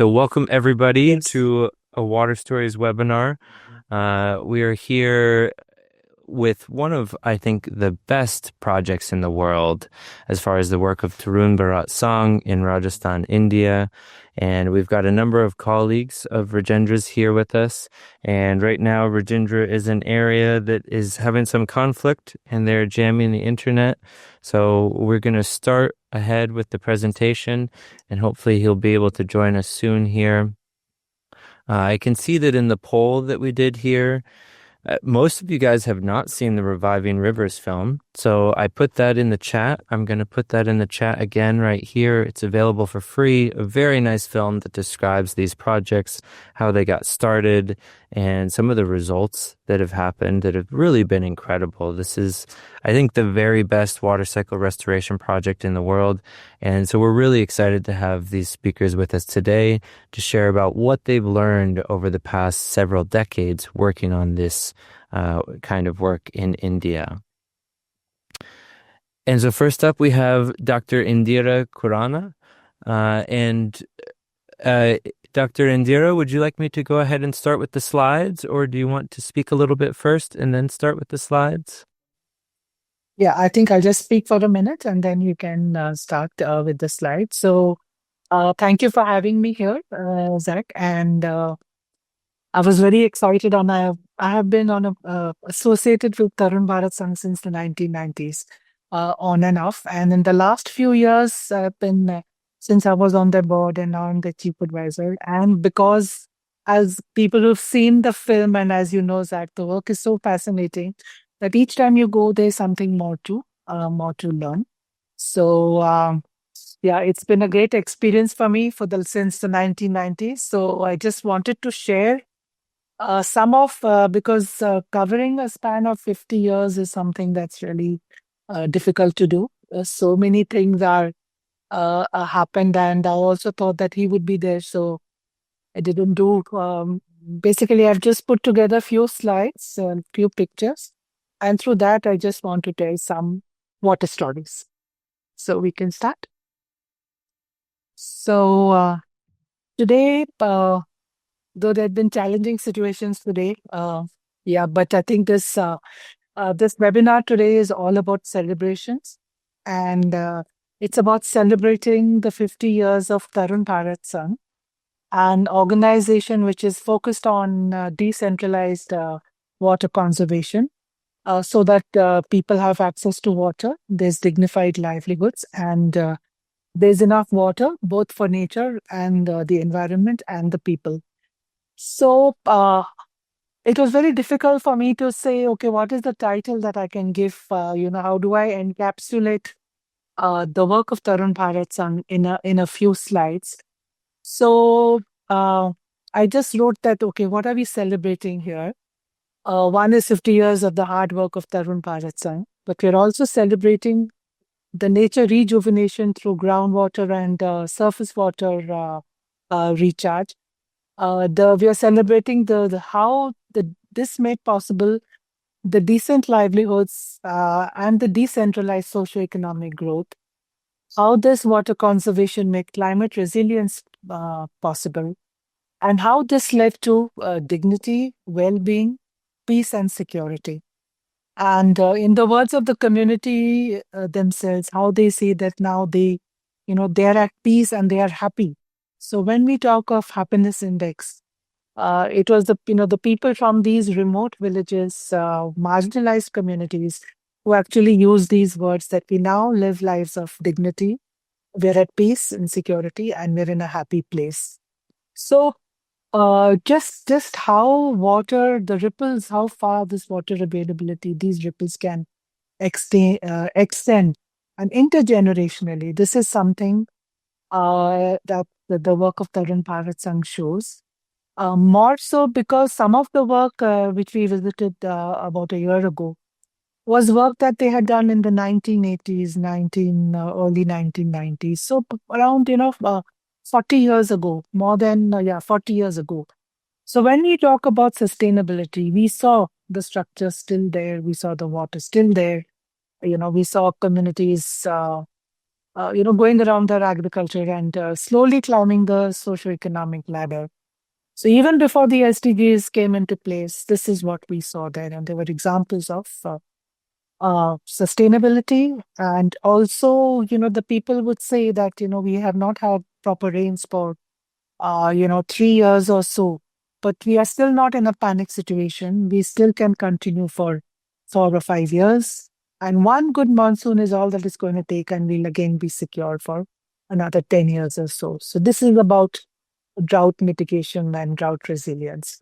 So welcome everybody Yes. to a Water Stories webinar. We are here with one of, I think, the best projects in the world as far as the work of Tarun Bharat Sangh in Rajasthan, India. And we've got a number of colleagues of Rajendra's here with us. And right now, Rajendra is an area that is having some conflict and they're jamming the internet. So we're going to start ahead with the presentation and hopefully he'll be able to join us soon here. I can see that in the poll that we did here, most of you guys have not seen the Reviving Rivers film, so I put that in the chat. I'm going to put that in the chat again right here. It's available for free. A very nice film that describes these projects, how they got started, and some of the results that have happened that have really been incredible. This is, I think, the very best water cycle restoration project in the world. And so we're really excited to have these speakers with us today to share about what they've learned over the past several decades working on this kind of work in India. And so first up, we have Dr. Indira Khurana. Dr. Indira, would you like me to go ahead and start with the slides, or do you want to speak a little bit first and then start with the slides? Yeah, I think I'll just speak for a minute and then you can start with the slides. So thank you for having me here, Zach. And I was very excited I have been associated with Tarun Bharat Sangh since the 1990s, on and off. And in the last few years, I've been, since I was on the board and now I'm the chief advisor. And because as people who've seen the film and as you know, Zach, the work is so fascinating that each time you go, there's something more to learn. So yeah, it's been a great experience for me since the 1990s. So I just wanted to share some of because covering a span of 50 years is something that's really difficult to do. So many things are happened, and I also thought that he would be there, so I didn't do. Basically, I've just put together a few slides, a few pictures, and through that, I just want to tell some water stories. So we can start. So today, though there have been challenging situations today, yeah, but I think this webinar today is all about celebrations, and it's about celebrating the 50 years of Tarun Bharat Sangh, an organization which is focused on decentralized water conservation, so that people have access to water, there's dignified livelihoods, and there's enough water both for nature and the environment and the people. So it was very difficult for me to say, okay, what is the title that I can give? How do I encapsulate the work of Tarun Bharat Sangh in a few slides? So I just wrote that, okay, what are we celebrating here? One is 50 years of the hard work of Tarun Bharat Sangh, but we're also celebrating the nature rejuvenation through groundwater and surface water recharge. We are celebrating how this made possible the decent livelihoods and the decentralized socioeconomic growth. How this water conservation made climate resilience possible, and how this led to dignity, well-being, peace, and security. And in the words of the community themselves, how they say that now they're at peace and they are happy. So when we talk of happiness index, it was the people from these remote villages, marginalized communities, who actually use these words that we now live lives of dignity, we're at peace and security, and we're in a happy place. So just how the ripples, how far this water availability, these ripples can extend and intergenerationally. This is something that the work of Tarun Bharat Sangh shows. More so because some of the work which we visited about a year ago was work that they had done in the 1980s, early 1990s. So around 40 years ago, more than 40 years ago. So when we talk about sustainability, we saw the structure still there, we saw the water still there. We saw communities going around their agriculture and slowly climbing the socio-economic ladder. So even before the SDGs came into place, this is what we saw there. And there were examples of sustainability. And also, the people would say that, we have not had proper rains for, 3 years or so, but we are still not in a panic situation. We still can continue for 4 or 5 years. And one good monsoon is all that it's going to take, and we'll again be secure for another 10 years or so. So this is about drought mitigation and drought resilience.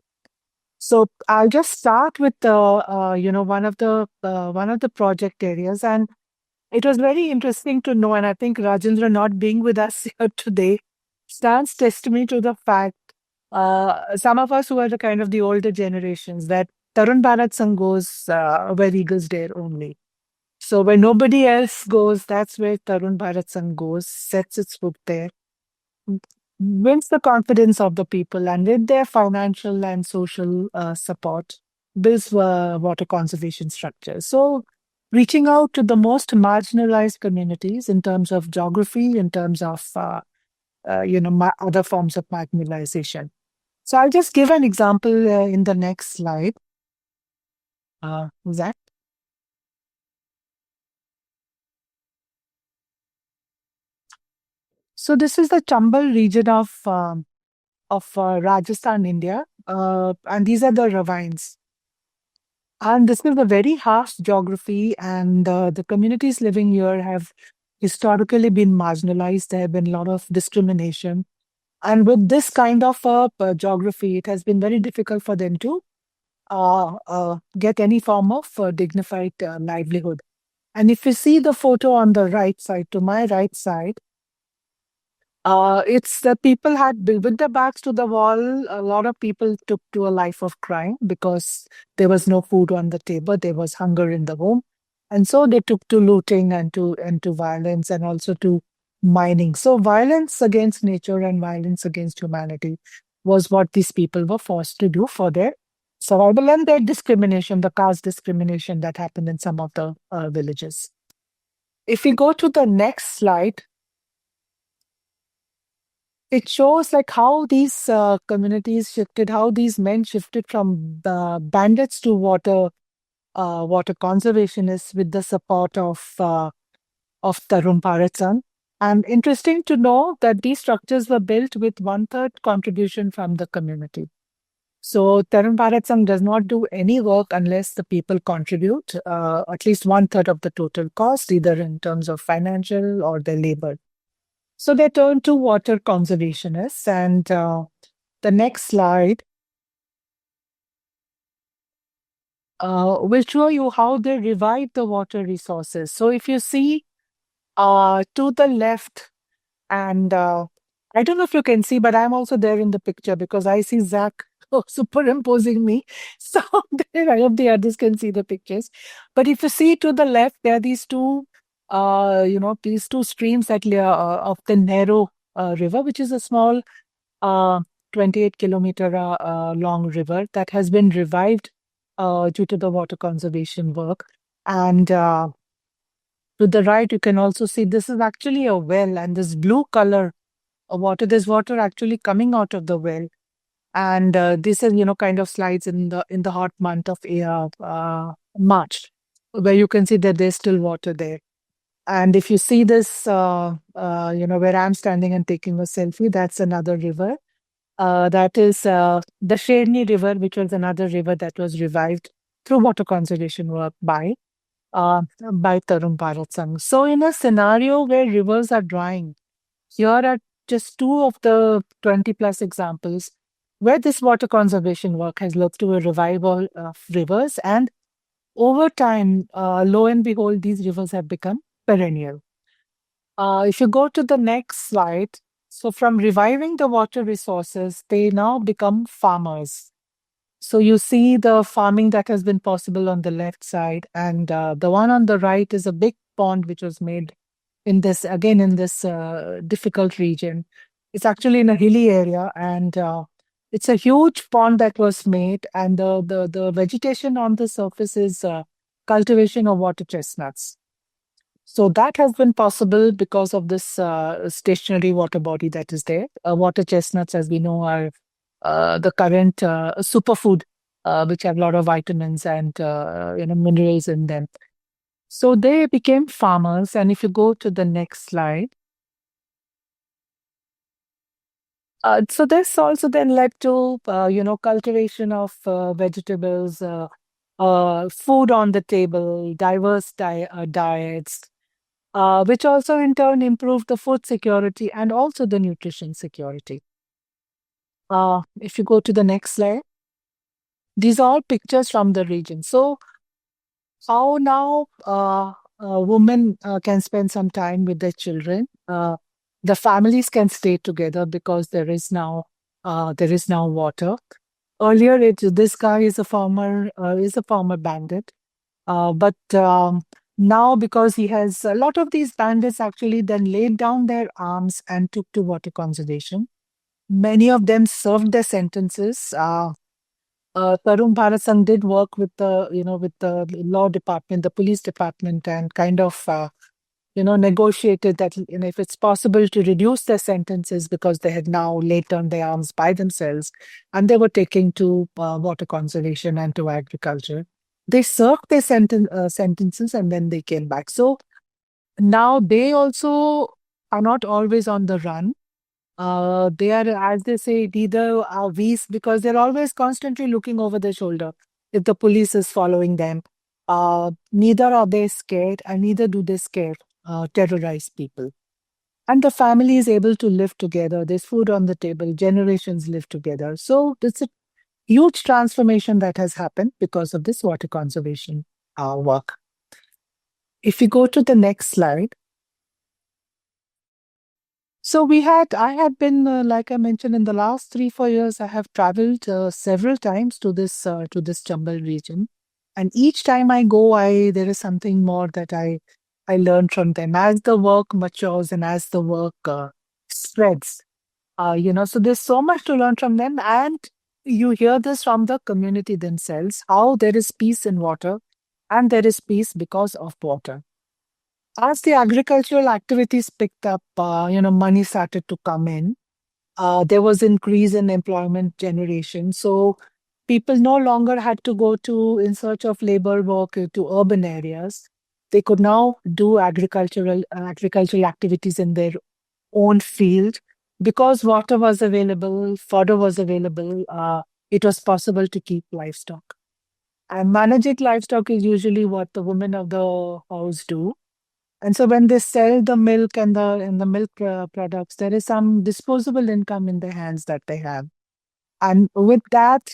So I'll just start with one of the project areas, and it was very interesting to know. And I think Rajendra not being with us here today stands testimony to the fact, some of us who are the kind of the older generations, that Tarun Bharat Sangh goes where eagles dare only. So where nobody else goes, that's where Tarun Bharat Sangh goes, sets its foot there, wins the confidence of the people, and with their financial and social support, builds water conservation structures. So, reaching out to the most marginalized communities in terms of geography, in terms of other forms of marginalization. So, I'll just give an example in the next slide. Zach. So, this is the Chambal region of Rajasthan, India, and these are the ravines. And this is a very harsh geography, and the communities living here have historically been marginalized. There have been a lot of discrimination. And with this kind of geography, it has been very difficult for them to get any form of dignified livelihood. And if you see the photo on the right side, to my right side, it's the people with their backs to the wall. A lot of people took to a life of crime because there was no food on the table. There was hunger in the home. And so they took to looting and to violence, and also to mining. So violence against nature and violence against humanity was what these people were forced to do for their survival, and their discrimination, the caste discrimination that happened in some of the villages. If we go to the next slide, it shows like how these communities shifted, how these men shifted from bandits to water conservationists with the support of Tarun Bharat Sangh. And interesting to know that these structures were built with one-third contribution from the community. So Tarun Bharat Sangh does not do any work unless the people contribute at least one-third of the total cost, either in terms of financial or their labor. So they turned to water conservationists, and the next slide will show you how they revived the water resources. So if you see to the left, and I don't know if you can see, but I'm also there in the picture because I see Zach superimposing me. So I hope the others can see the pictures. But if you see to the left, there are these two streams of the Nehru River, which is a small 28-kilometer long river that has been revived due to the water conservation work. And to the right, you can also see this is actually a well, and this blue color of water, there's water actually coming out of the well. And this is, kind of slides in the hot month of March, where you can see that there's still water there. And if you see this, where I'm standing and taking a selfie, that's another river. That is the Sherni River, which was another river that was revived through water conservation work by Tarun Bharat Sangh. So in a scenario where rivers are drying, here are just two of the 20 plus examples where this water conservation work has led to a revival of rivers. And over time, lo and behold, these rivers have become perennial. If you go to the next slide, so from reviving the water resources, they now become farmers. So you see the farming that has been possible on the left side, and the one on the right is a big pond which was made in this difficult region. It's actually in a hilly area, and it's a huge pond that was made, and the vegetation on the surface is cultivation of water chestnuts. So that has been possible because of this stationary water body that is there. Water chestnuts, as we know, are the current superfood, which have a lot of vitamins and minerals in them. So they became farmers. And if you go to the next slide, so this also then led to cultivation of vegetables, food on the table, diverse diets, which also in turn improved the food security and also the nutrition security. If you go to the next slide, these are all pictures from the region. So how now women can spend some time with their children. The families can stay together because there is now water. Earlier, this guy is a former bandit, but now because he has a lot of these bandits actually then laid down their arms and took to water conservation. Many of them served their sentences. Tarun Bharat Sangh did work with the law department, the police department, and kind of negotiated that if it's possible to reduce their sentences because they had now laid down their arms by themselves and they were taking to water conservation and to agriculture. They served their sentences and then they came back. So now they also are not always on the run. They are, as they say, neither are we, because they're always constantly looking over their shoulder if the police is following them. Neither are they scared, and neither do they scare, terrorize people. And the family is able to live together. There's food on the table. Generations live together. So it's a huge transformation that has happened because of this water conservation work. If you go to the next slide. So I had been, like I mentioned, in the last 3-4 years, I have traveled several times to this Chambal region, and each time I go, there is something more that I learn from them as the work matures and as the work spreads. So there's so much to learn from them, and you hear this from the community themselves, how there is peace in water, and there is peace because of water. As the agricultural activities picked up, money started to come in. There was increase in employment generation. So people no longer had to go in search of labor work to urban areas. They could now do agricultural activities in their own field because water was available, fodder was available. It was possible to keep livestock. And managing livestock is usually what the women of the house do. And so when they sell the milk and the milk products, there is some disposable income in their hands that they have. And with that,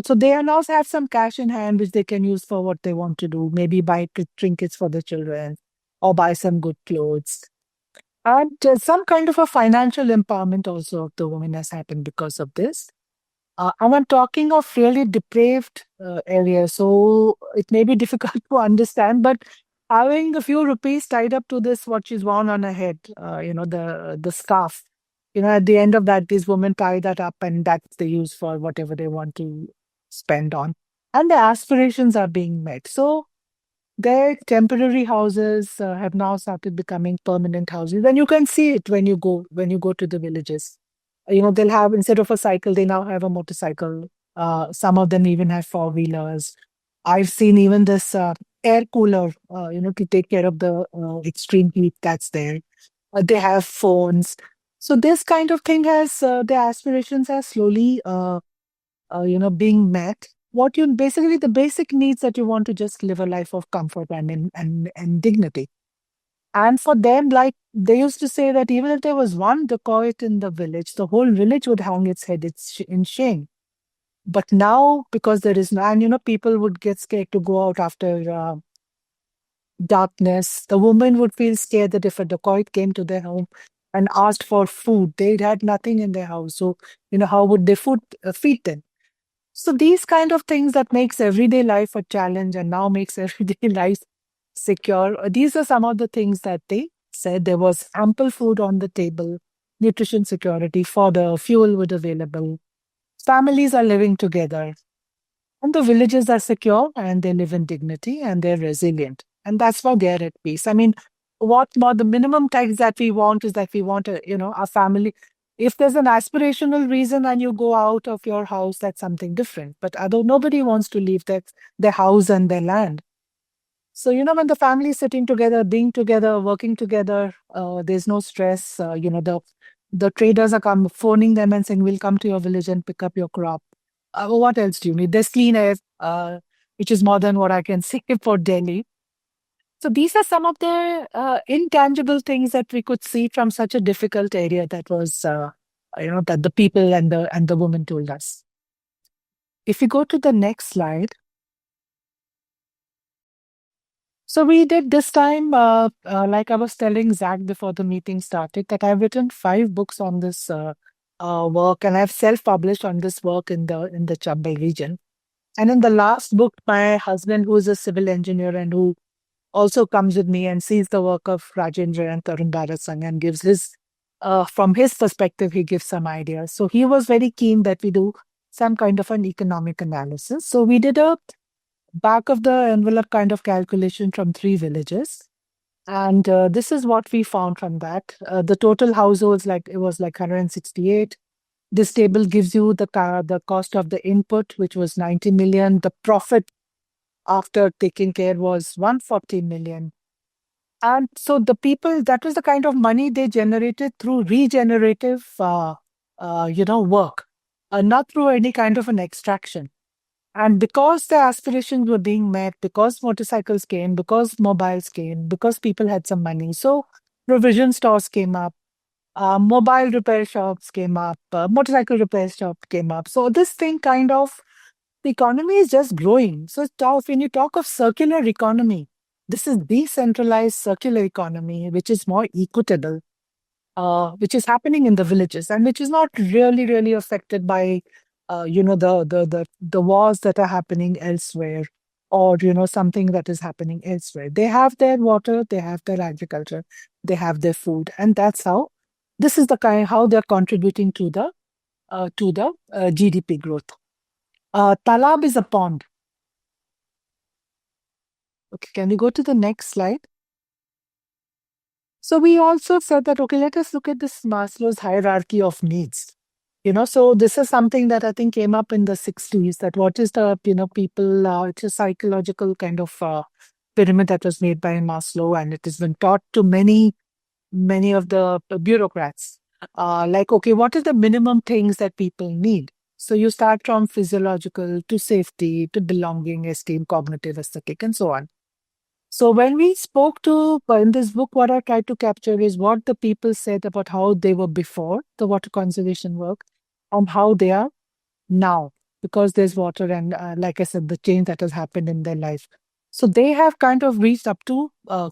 so they now have some cash in hand which they can use for what they want to do. Maybe buy trinkets for the children or buy some good clothes. And some kind of a financial empowerment also of the women has happened because of this. And I'm talking of really depraved areas, so it may be difficult to understand, but having a few rupees tied up to this, what she's worn on her head, the scarf, at the end of that, these women tie that up and that's they use for whatever they want to spend on. And their aspirations are being met. So their temporary houses have now started becoming permanent houses. And you can see it when you go to the villages. They'll have, instead of a cycle, they now have a motorcycle. Some of them even have four-wheelers. I've seen even this air cooler, to take care of the extreme heat that's there. They have phones. So this kind of thing has, their aspirations are slowly, being met. Basically the basic needs that you want to just live a life of comfort and dignity. And for them, like they used to say that even if there was one dacoit in the village, the whole village would hang its head in shame. But now, because there is no, and people would get scared to go out after darkness. The woman would feel scared that if a dacoit came to their home and asked for food, they had nothing in their house. So, how would they feed them? So these kind of things that makes everyday life a challenge and now makes everyday life secure. These are some of the things that they said. There was ample food on the table, nutrition security, fodder, fuel was available. Families are living together. And the villages are secure and they live in dignity and they're resilient. And that's why they're at peace. I mean, what more the minimum tax that we want is that we want a family. If there's an aspirational reason and you go out of your house, that's something different. But although nobody wants to leave their house and their land. So, when the family is sitting together, being together, working together, there's no stress. The traders are phoning them and saying, we'll come to your village and pick up your crop. What else do you need? There's clean air, which is more than what I can say for Delhi. So these are some of the intangible things that we could see from such a difficult area that was, that the people and the woman told us. If you go to the next slide. So we did this time, like I was telling Zach before the meeting started, that I've written 5 books on this work, and I've self-published on this work in the Chambal region. And in the last book, my husband, who is a civil engineer and who also comes with me and sees the work of Rajendra and Tarun Bharat Sangh and gives from his perspective, he gives some ideas. So he was very keen that we do some kind of an economic analysis. So we did a back of the envelope kind of calculation from 3 villages. And this is what we found from that. The total households, it was like 168. This table gives you the cost of the input, which was 90 million. The profit after taking care was 140 million. And so the people, that was the kind of money they generated through regenerative, work, not through any kind of an extraction. And because the aspirations were being met, because motorcycles came, because mobiles came, because people had some money, so provision stores came up, mobile repair shops came up, motorcycle repair shop came up. So this thing the economy is just growing. So when you talk of circular economy, this is decentralized circular economy, which is more equitable, which is happening in the villages and which is not really, really affected by, the wars that are happening elsewhere, or, something that is happening elsewhere. They have their water, they have their agriculture, they have their food. And that's this is the how they're contributing to the GDP growth. Talab is a pond. Okay, can we go to the next slide? So we also said that, okay, let us look at this Maslow's hierarchy of needs. So this is something that I think came up in the 60s, that what is the, people, it's a psychological kind of pyramid that was made by Maslow, and it has been taught to many of the bureaucrats. Okay, what are the minimum things that people need? So you start from physiological to safety to belonging, esteem, cognitive, aesthetic, and so on. So when we spoke in this book, what I tried to capture is what the people said about how they were before the water conservation work and how they are now, because there's water and, like I said, the change that has happened in their life. So they have kind of reached up to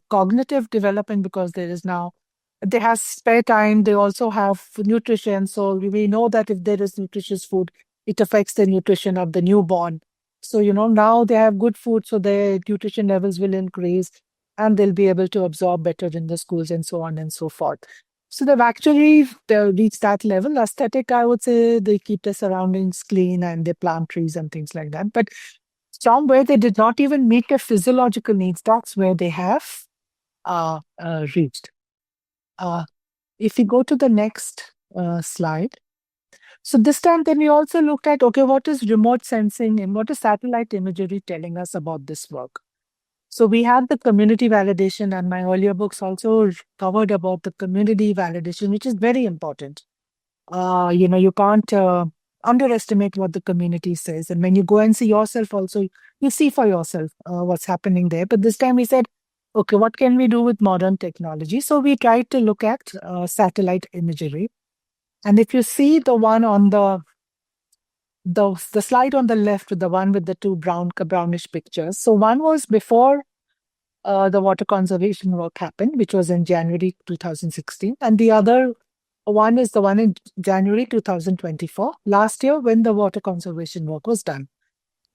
cognitive development, because they have spare time. They also have nutrition. So we know that if there is nutritious food, it affects the nutrition of the newborn. So, now they have good food, so their nutrition levels will increase and they'll be able to absorb better in the schools and so on and so forth. So they've actually reached that level. Aesthetic, I would say they keep their surroundings clean and they plant trees and things like that. But somewhere they did not even meet their physiological needs. That's where they have reached. If you go to the next slide. So this time then we also looked at, okay, what is remote sensing and what is satellite imagery telling us about this work? So we had the community validation, and my earlier books also covered about the community validation, which is very important. You can't underestimate what the community says. And when you go and see yourself also, you see for yourself what's happening there. But this time we said, okay, what can we do with modern technology? So we tried to look at satellite imagery. And if you see the one on the slide on the left, the one with the two brownish pictures. So one was before the water conservation work happened, which was in January 2016. And the other one is the one in January 2024, last year, when the water conservation work was done.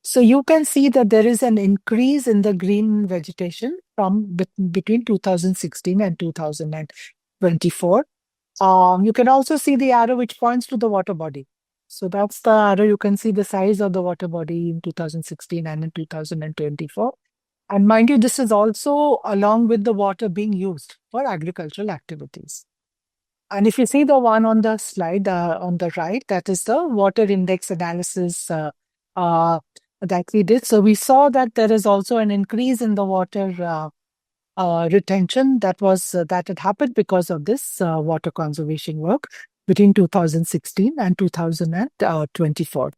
So you can see that there is an increase in the green vegetation from between 2016 and 2024. You can also see the arrow which points to the water body. So that's the arrow. You can see the size of the water body in 2016 and in 2024. And mind you, this is also along with the water being used for agricultural activities. And if you see the one on the slide on the right, that is the water index analysis uh, that we did. So we saw that there is also an increase in the water retention that had happened because of this water conservation work between 2016 and 2024.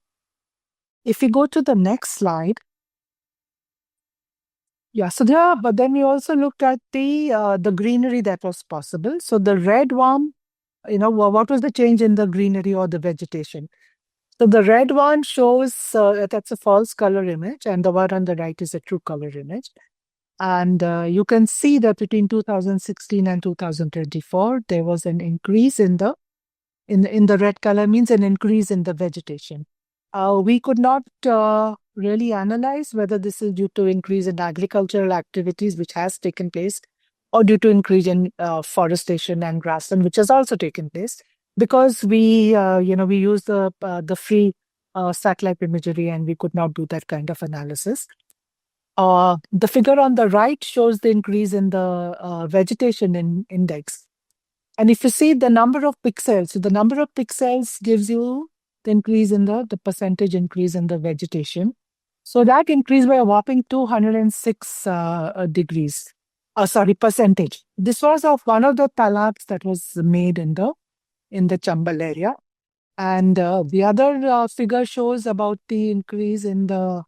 If we go to the next slide, yeah, so there, but then we also looked at the greenery that was possible. So the red one, what was the change in the greenery or the vegetation? So the red one shows that's a false color image, and the one on the right is a true color image. And you can see that between 2016 and 2024, there was an increase in the red color means an increase in the vegetation. We could not really analyze whether this is due to increase in agricultural activities, which has taken place, or due to increase in forestation and grassland, which has also taken place, because we use the free satellite imagery, and we could not do that kind of analysis. The figure on the right shows the increase in the vegetation index. And if you see the number of pixels, so the number of pixels gives you the increase in the percentage increase in the vegetation. So that increased by a whopping 206 degrees. Sorry, percentage. This was of one of the talabs that was made in the Chambal area. And the other figure shows about the increase in the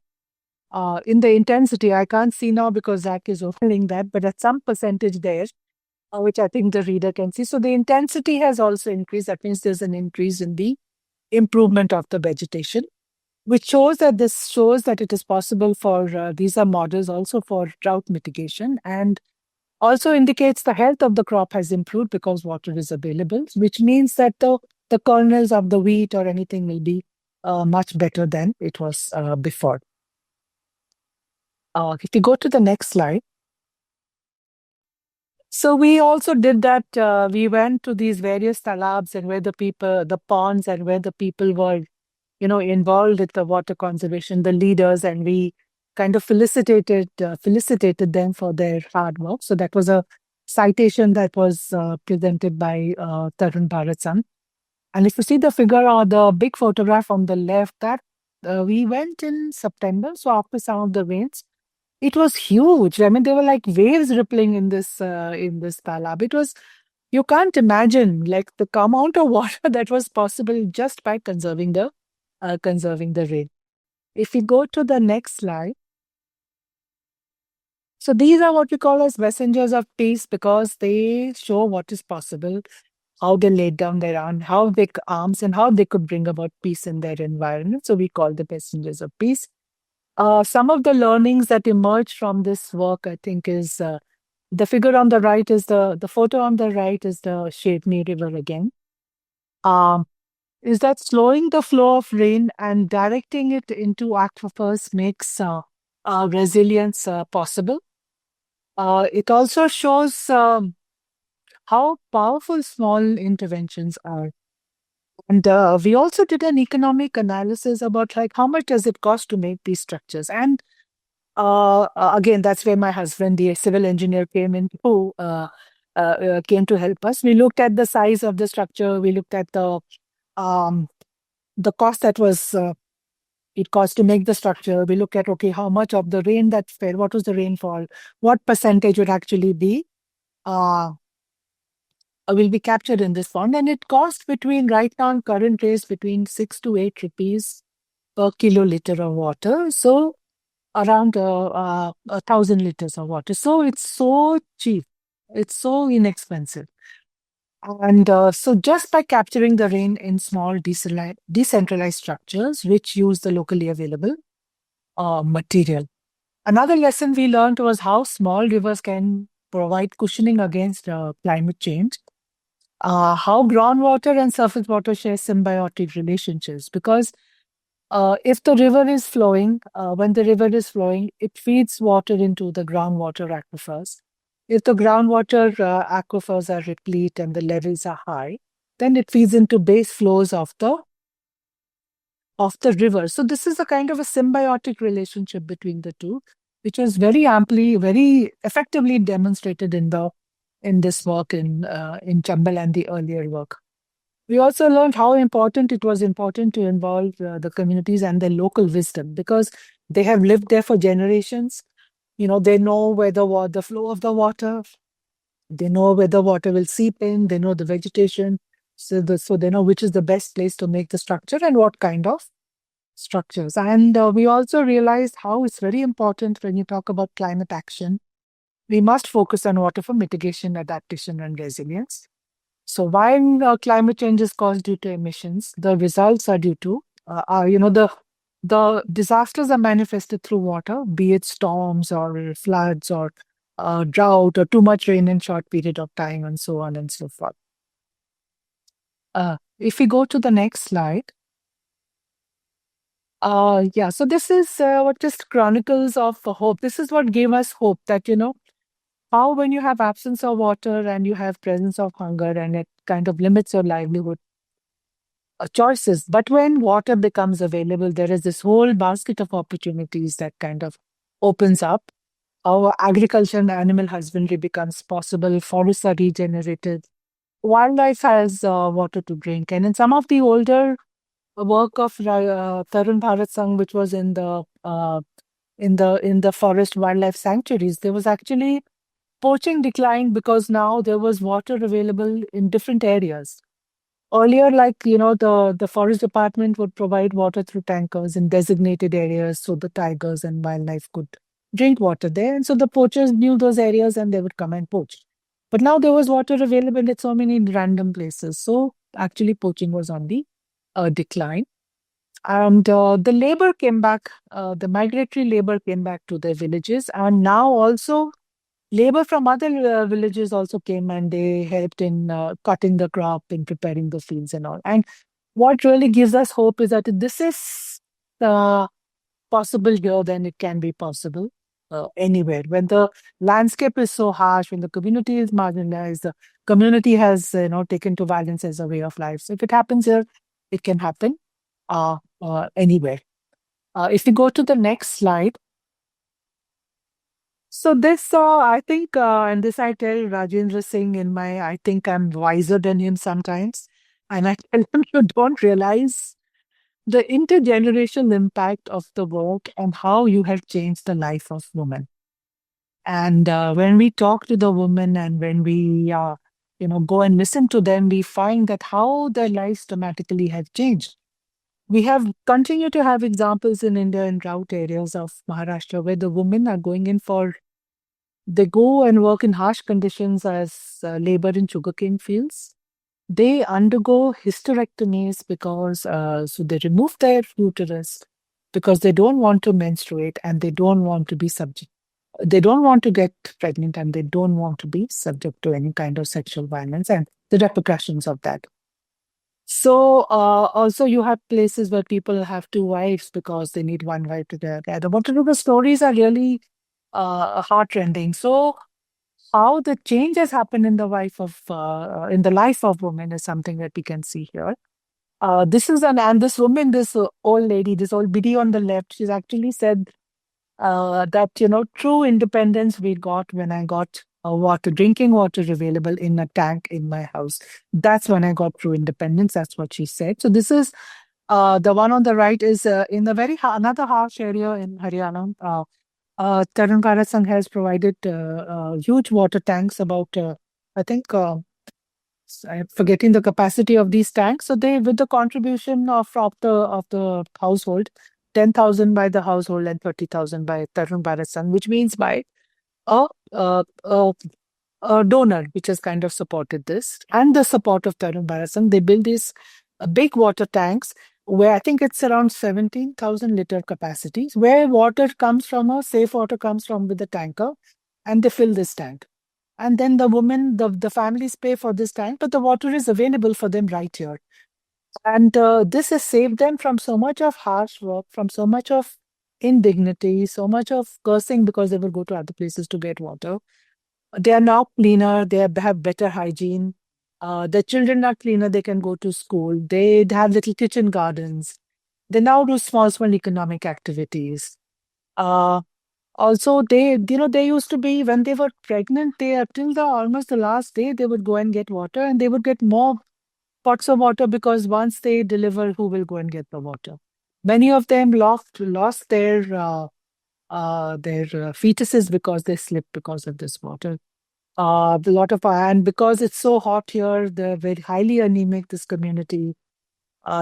intensity. I can't see now because Zach is opening that, but at some percentage there, which I think the reader can see. So the intensity has also increased. That means there's an increase in the improvement of the vegetation, which shows that it is possible for these are models also for drought mitigation, and also indicates the health of the crop has improved because water is available, which means that the kernels of the wheat or anything will be much better than it was before. If you go to the next slide. So we also did that. We went to these various talabs and where the ponds and where the people were, involved with the water conservation, the leaders, and we kind of felicitated them for their hard work. So that was a citation that was presented by Tarun Bharat Sangh. And if you see the figure or the big photograph on the left, that we went in September, so after some of the rains. It was huge. I mean, there were like waves rippling in this talab. It was, you can't imagine like the amount of water that was possible just by conserving the rain. If we go to the next slide. So these are what we call as messengers of peace because they show what is possible, how they laid down their arms, and how they could bring about peace in their environment. So we call the messengers of peace. Some of the learnings that emerged from this work, I think, is the figure on the right is the photo on the right is the Shevni River again. Is that slowing the flow of rain and directing it into aquifers makes resilience possible. It also shows how powerful small interventions are. And we also did an economic analysis about like how much does it cost to make these structures. And again, that's where my husband, the civil engineer, came to help us. We looked at the size of the structure. We looked at the cost that was it cost to make the structure. We look at, okay, how much of the rain that fell, what was the rainfall, what percentage would actually be will be captured in this fund, and it costs between right now current rates between 6 to 8 rupees per kiloliter of water. So around 1,000 liters of water. So it's so cheap. It's so inexpensive. And so just by capturing the rain in small decentralized structures, which use the locally available material. Another lesson we learned was how small rivers can provide cushioning against climate change. How groundwater and surface water share symbiotic relationships. Because if the river is flowing, when the river is flowing, it feeds water into the groundwater aquifers. If the groundwater aquifers are replete and the levels are high, then it feeds into base flows of the river. So this is a kind of a symbiotic relationship between the two. which was very amply, very effectively demonstrated in this work in Chambal and the earlier work. We also learned how important it was important to involve the communities and their local wisdom because they have lived there for generations. They know where the flow of the water, they know where the water will seep in, they know the vegetation. So they know which is the best place to make the structure and what kind of structures. And we also realized how it's very important when you talk about climate action. We must focus on water for mitigation, adaptation, and resilience. So while climate change is caused due to emissions, the results are due to, the disasters are manifested through water, be it storms or floods or drought or too much rain in short period of time and so on and so forth. If we go to the next slide. Yeah, so this is what just chronicles of hope. This is what gave us hope that, how when you have absence of water and you have presence of hunger and it kind of limits your livelihood choices. But when water becomes available, there is this whole basket of opportunities that kind of opens up. Our agriculture and animal husbandry becomes possible. Forests are regenerated. Wildlife has water to drink. And in some of the older work of Tarun Bharat Sangh, which was in the forest wildlife sanctuaries, there was actually poaching declined because now there was water available in different areas. Earlier, the forest department would provide water through tankers in designated areas so the tigers and wildlife could drink water there. And so the poachers knew those areas and they would come and poach. But now there was water available at so many random places. So actually, poaching was on the decline. And the labor came back, the migratory labor came back to their villages. And now also labor from other villages also came and they helped in cutting the crop, in preparing the fields and all. And what really gives us hope is that if this is possible here, then it can be possible anywhere. When the landscape is so harsh, when the community is marginalized, the community has taken to violence as a way of life. So if it happens here, it can happen anywhere. If we go to the next slide. So this, I think, and this I tell Rajendra Singh I think I'm wiser than him sometimes. And I tell him, you don't realize the intergenerational impact of the work and how you have changed the life of women. And when we talk to the women and when we, go and listen to them, we find that how their lives dramatically have changed. We have continued to have examples in India in drought areas of Maharashtra where the women are going in they go and work in harsh conditions as labor in sugarcane fields. They undergo hysterectomies because, so they remove their uterus because they don't want to menstruate and they don't want to be they don't want to get pregnant and they don't want to be subject to any kind of sexual violence and the repercussions of that. So also you have places where people have two wives because they need one wife to their other. The stories are really heartrending. So how the change has happened in the life of women is something that we can see here. And this woman, this old lady, this old biddy on the left, she's actually said that, true independence we got when I got drinking water available in a tank in my house. That's when I got true independence. That's what she said. So this is the one on the right is in a another harsh area in Haryana. Tarun Bharat Sangh has provided huge water tanks about, I think, I'm forgetting the capacity of these tanks. So they, with the contribution of the household, 10,000 by the household and 30,000 by Tarun Bharat Sangh, which means by a, a, a, a donor, which has kind of supported this, and the support of Tarun Bharat Sangh, they build these big water tanks where I think it's around 17,000 liter capacities, where safe water comes from with the tanker, and they fill this tank. And then the families pay for this tank, but the water is available for them right here. And this has saved them from so much of harsh work, from so much of indignity, so much of cursing because they will go to other places to get water. They are now cleaner, have better hygiene. The children are cleaner, they can go to school. They have little kitchen gardens. They now do small economic activities. Also, they used to be when they were pregnant, they till the almost the last day, they would go and get water, and they would get more pots of water because once they deliver, who will go and get the water? Many of them lost their fetuses because they slipped because of this water. A lot of and because it's so hot here, they're very highly anemic. This community,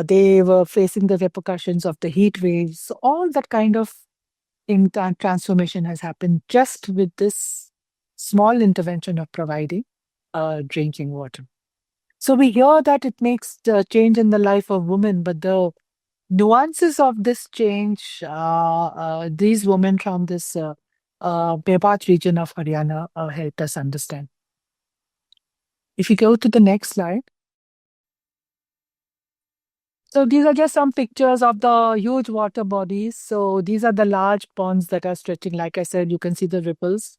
they were facing the repercussions of the heat waves. So all that kind of transformation has happened just with this small intervention of providing drinking water. So we hear that it makes the change in the life of women, but the nuances of this change, these women from this Meerut region of Haryana helped us understand. If you go to the next slide. So these are just some pictures of the huge water bodies. So these are the large ponds that are stretching. Like I said, you can see the ripples.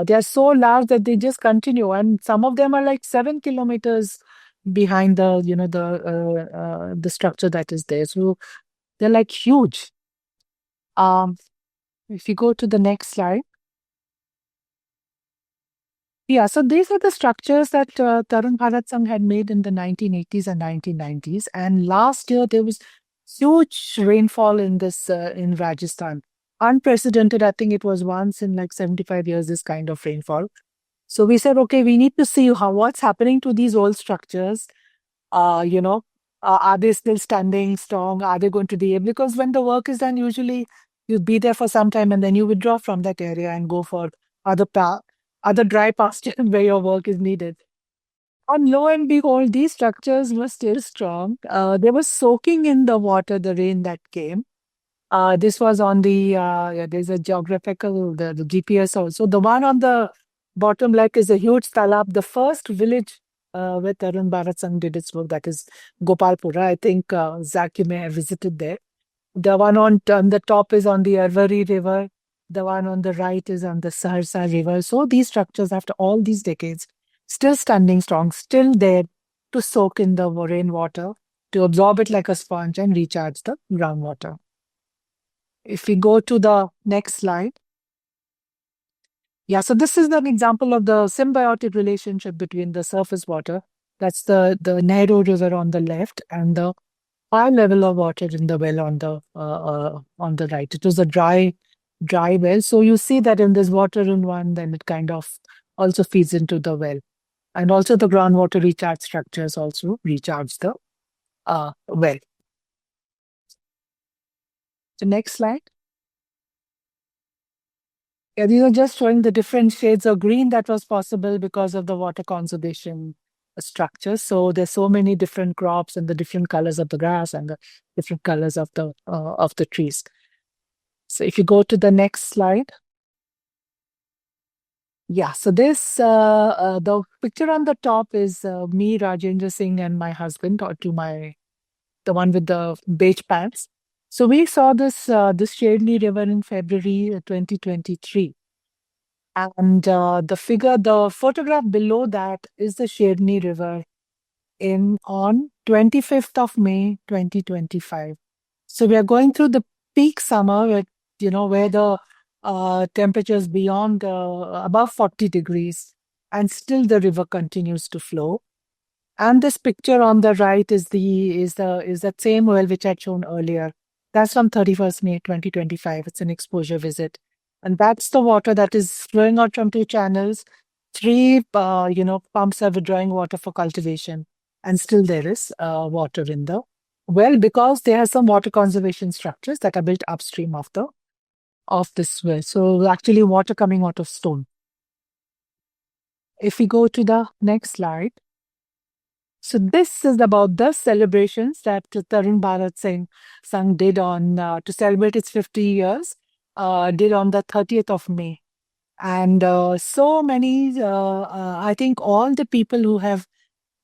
They are so large that they just continue, and some of them are like 7 kilometers behind the structure that is there. So they're like huge. Um, if you go to the next slide. Yeah, so these are the structures that Tarun Bharat Sangh had made in the 1980s and 1990s. And last year, there was huge rainfall in this in Rajasthan. Unprecedented. I think it was once in like 75 years, this kind of rainfall. So we said, okay, we need to see what's happening to these old structures. Uh, you know, are they still standing strong? Are they going to be able? Because when the work is done, usually you be there for some time and then you withdraw from that area and go for other other dry pasture where your work is needed. And lo and behold, these structures were still strong. They were soaking in the water, the rain that came. This was on there's a geographical, the GPS also. The one on the bottom left is a huge talab, the first village where Tarun Bharat Sangh did its work, that is Gopalpura. I think, Zach, you may have visited there. The one on the top is on the Arvari River. The one on the right is on the Saharsa River. So these structures, after all these decades, still standing strong, still there to soak in the rainwater, to absorb it like a sponge and recharge the groundwater. If we go to the next slide. Yeah, so this is an example of the symbiotic relationship between the surface water, that's the Nehru River on the left, and the high level of water in the well on the right. It was a dry well. So you see that in this water in one, then it kind of also feeds into the well. And also the groundwater recharge structures also recharge the well. The next slide. Yeah, these are just showing the different shades of green that was possible because of the water conservation structures. So there's so many different crops and the different colors of the grass and the different colors of the trees. So if you go to the next slide. Yeah, so this the picture on the top is me, Rajendra Singh, and my husband, or the one with the beige pants. So we saw this Shadney River in February 2023. And the photograph below that is the Shadney River on 25th of May 2025. So we are going through the peak summer where the temperatures beyond above 40 degrees, and still the river continues to flow. And this picture on the right is that same well which I had shown earlier. That's from 31st May 2025. It's an exposure visit. And that's the water that is flowing out from two channels. Three pumps are withdrawing water for cultivation. And still there is water in the well, because there are some water conservation structures that are built upstream of this well. So actually water coming out of stone. If we go to the next slide. So this is about the celebrations that Tarun Bharat Sangh did to celebrate its 50 years, did on the 30th of May. And so many, I think all the people who have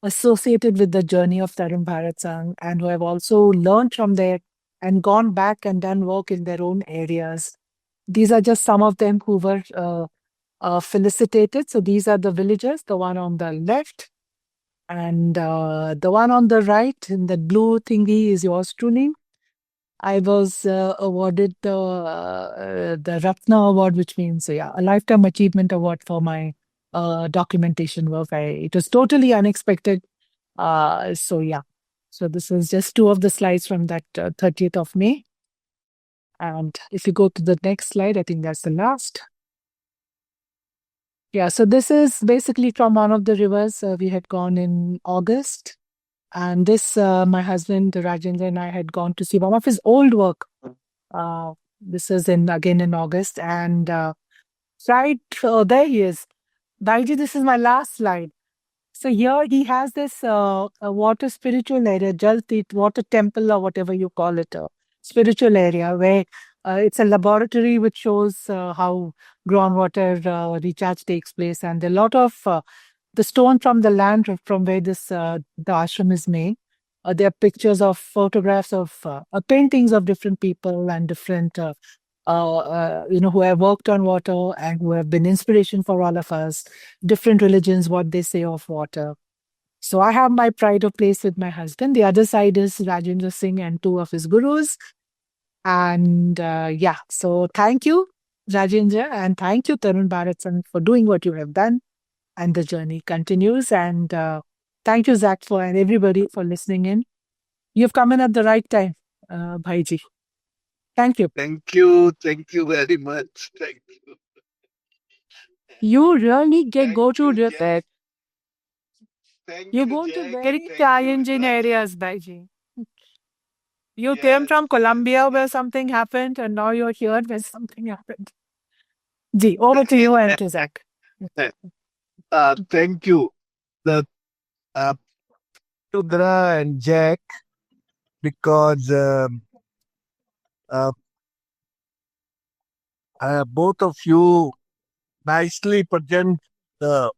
associated with the journey of Tarun Bharat Sangh and who have also learned from there and gone back and done work in their own areas. These are just some of them who were felicitated. So these are the villagers, the one on the left. And the one on the right in the blue thingy is yours truly. I was awarded the Ratna Award, which means yeah, a lifetime achievement award for my documentation work. It was totally unexpected. So yeah, so this is just two of the slides from that 30th of May. And if you go to the next slide, I think that's the last. Yeah, so this is basically from one of the rivers we had gone in August. And this, my husband Rajendra and I had gone to see one of his old work. This is again in August. And right, oh, there he is. Baiji, this is my last slide. So here he has this a water spiritual area, Jaltit, water temple or whatever you call it, a spiritual area where it's a laboratory which shows how groundwater recharge takes place. And a lot of the stone from the land from where the ashram is made. There are pictures of photographs of paintings of different people and different who have worked on water and who have been inspiration for all of us, different religions, what they say of water. So I have my pride of place with my husband. The other side is Rajendra Singh and two of his gurus. And yeah, so thank you, Rajendra, and thank you, Tarun Bharat Sangh, for doing what you have done. And the journey continues. And thank you, Zach, and everybody for listening in. You've come in at the right time, Bhaiji. Thank you. Thank you. Thank you very much. Thank you. You really Thank go to you, Jack. Thank You're you, going to Jack. very Thank you, challenging Raj. areas, Baiji. You came from Colombia where something happened, and now you're here where something happened. Ji, over to you and to Zach. Thank you, the uh, Tudra and Jack, because uh, both of you nicely present the.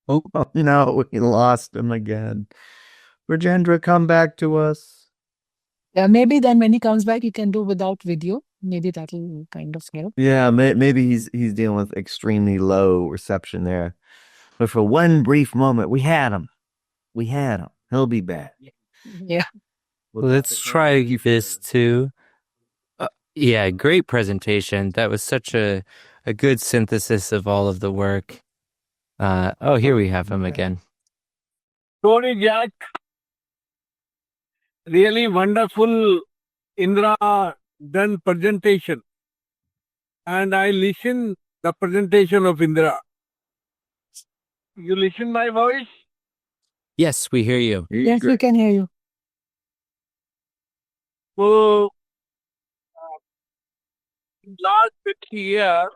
Oh, no, we lost him again. Rajendra, come back to us. Yeah, maybe then when he comes back, he can do without video. Maybe that'll kind of help. Yeah, maybe he's dealing with extremely low reception there. But for one brief moment, we had him. We had him. He'll be back. Yeah. Let's try this too. Yeah, great presentation. That was such a good synthesis of all of the work. Oh, here we have him again. Sorry, Jack. Really wonderful Indra done presentation. And I listen the presentation of Indra. You listen my voice? Yes, we hear you. Yes, we can hear you. So, in last 50 years,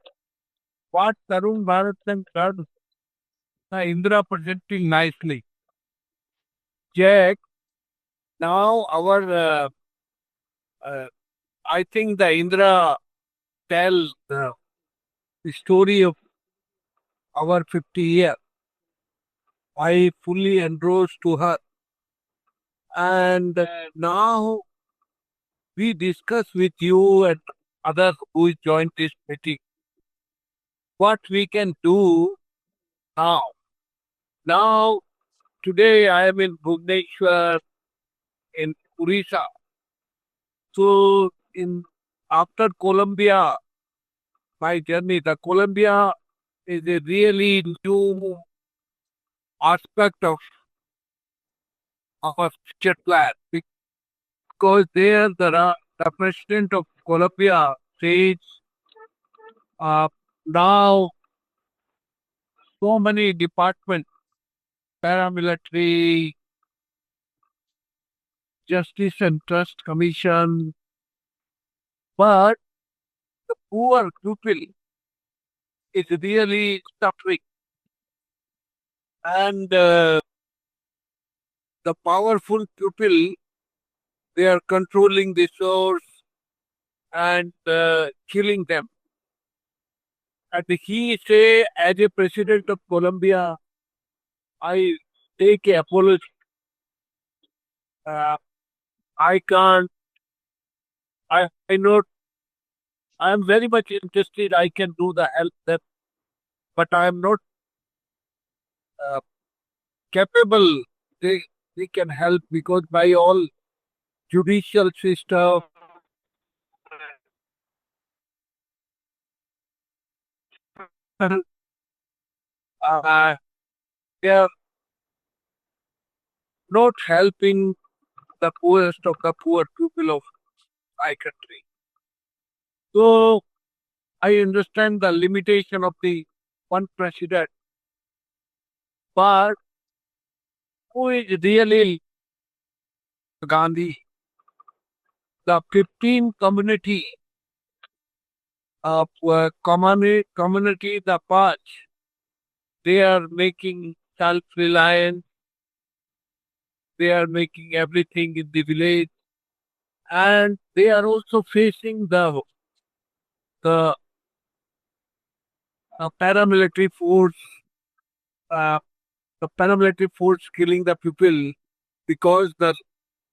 what Tarun Bharat Sangh done, Indra presenting nicely. Jack, now I think the Indra tell the story of our 50 years. I fully engrossed to her. And now we discuss with you and others who joined this meeting what we can do now. Now, today I am in Bhubaneswar, in Orissa. So, after Colombia, my journey, the Colombia is a really new aspect of our future plan because there the president of Colombia says now so many departments, paramilitary, justice and trust commission, but the poor people is really suffering. And the powerful people, they are controlling the source and killing them. And he say, as a president of Colombia, I take a apology. I can't. I know. I am very much interested. I can do the help them, but I am not capable, they can help because by all judicial system, uh, they are not helping the poorest of the poor people of my country. So I understand the limitation of the one president, but who is really Gandhi? The 15 community of community, the patch, they are making self-reliant, they are making everything in the village, and they are also facing the paramilitary force, uh, the paramilitary force killing the people because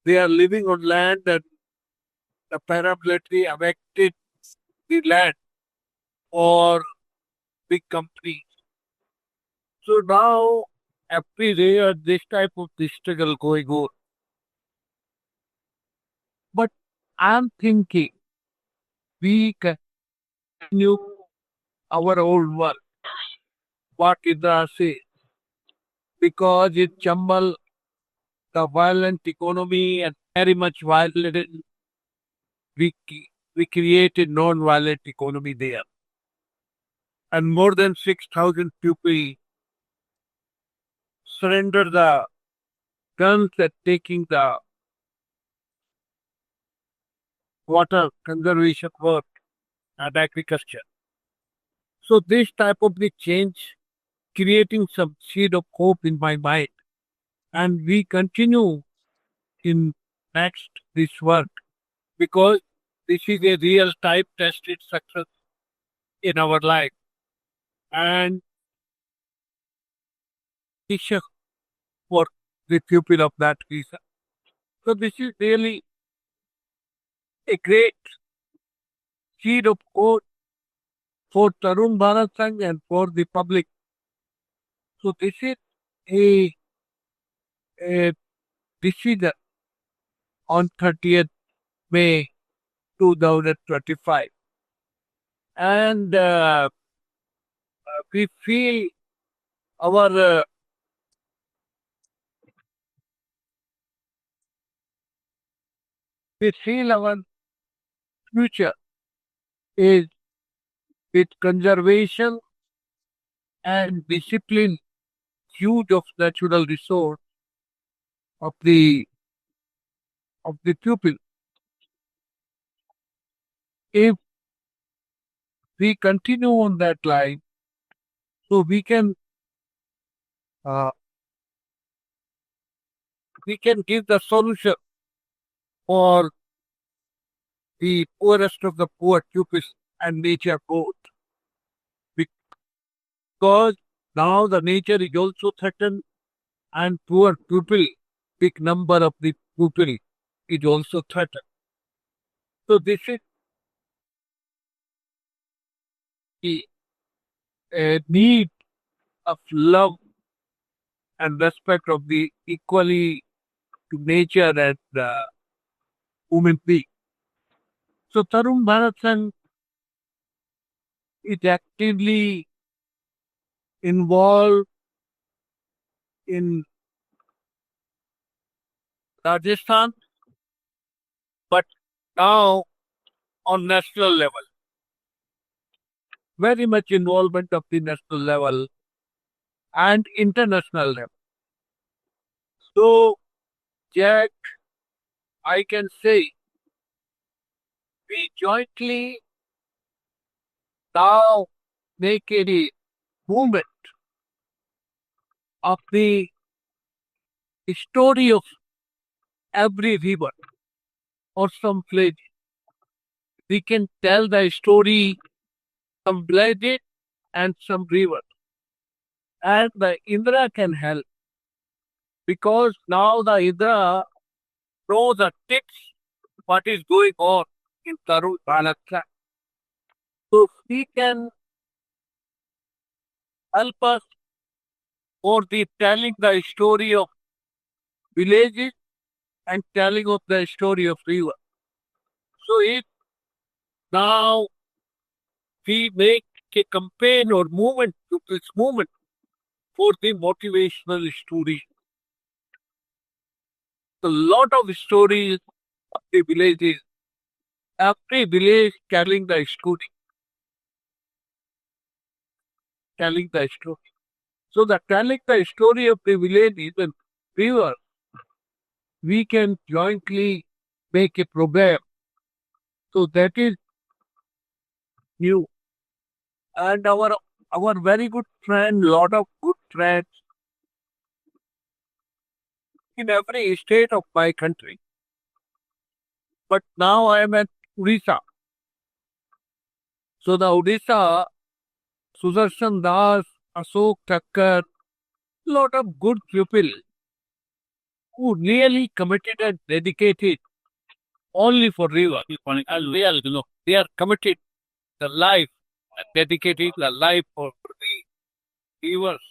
they are living on land that the paramilitary affected the land or big companies. So now every day this type of the struggle going on. But I'm thinking we continue our old work, what Indra says, because it jumble the violent economy and very much violent. We created non-violent economy there, and more than 6,000 people surrender the guns at taking the water conservation work and agriculture. So this type of the change creating some seed of hope in my mind, and we continue in next this work because this is a real type tested success in our life and teacher for the pupil of that reason. So this is really a great seed of hope for Tarun Bharat Sangh and for the public. So this is a, a decision on 30th May 2025. And we feel our we feel our future is with conservation and discipline use of natural resource of the pupil. If we continue on that line, so uh, we can give the solution for the poorest of the poor pupils and nature both. Because now the nature is also threatened and poor pupil, big number of the pupil is also threatened. So this is the need of love and respect of the equally to nature and human being. So Tarun Bharat Sangh is actively involved in Rajasthan, but now on national level, very much involvement of the national level and international level. So, Jack, I can say we jointly now make a movement of the story of every river or some village. We can tell the story some village and some river. And the Indra can help because now the Indra knows the tips what is going on in Tarun Bharat Sangh. So he can help us for the telling the story of villages and telling of the story of river. So if now we make a campaign or movement to this movement for the motivational story. A lot of stories of the villages, every village telling the story. Telling the story. So the telling the story of the village is a river. We can jointly make a program. So that is new. And our very good friend, lot of good friends in every state of my country. But now I am at Odisha. So the Odisha, Sudarshan Das, Ashok Thakkar, lot of good people who really committed and dedicated only for river. And real, they are committed the life and dedicated the life for the rivers.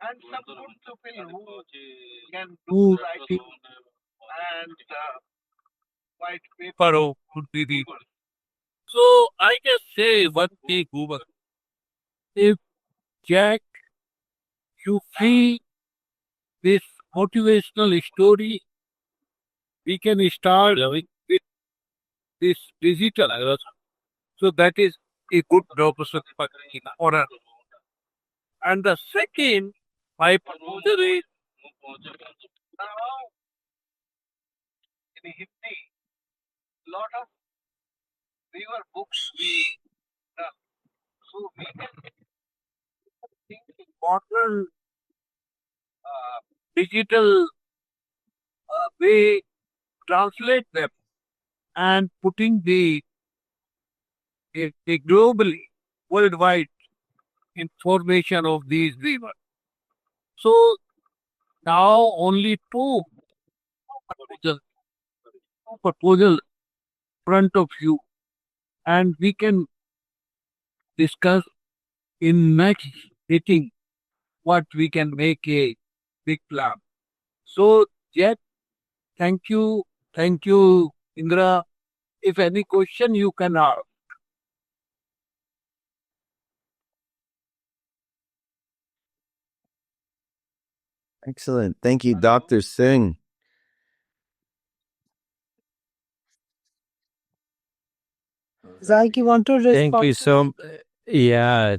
And some good people who can do writing and white paper of the river. So I can say one thing, Uber. If Jack, you feel this motivational story, we can start with this digital. So that is a good proposition for us. And the second, my proposal is now in Hindi, lot of river books we done. So we can think in modern digital way, translate them and putting the globally, worldwide information of these rivers. So now only two proposals front of you, and we can discuss in next meeting what we can make a big plan. So, Jet, thank you, Indra. If any question you can ask. Excellent. Thank you, Dr. Singh. Zach, you want to respond?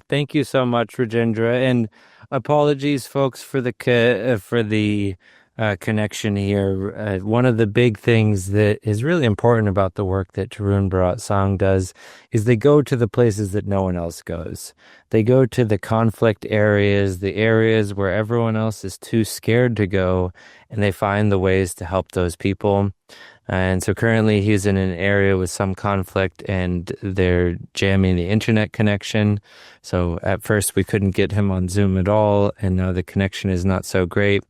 Thank you so much, Rajendra, and apologies, folks, for the connection here. One of the big things that is really important about the work that Tarun Bharat Sangh does is they go to the places that no one else goes. They go to the conflict areas, the areas where everyone else is too scared to go, and they find the ways to help those people. And so currently he's in an area with some conflict and they're jamming the internet connection. So at first we couldn't get him on Zoom at all, and now the connection is not so great.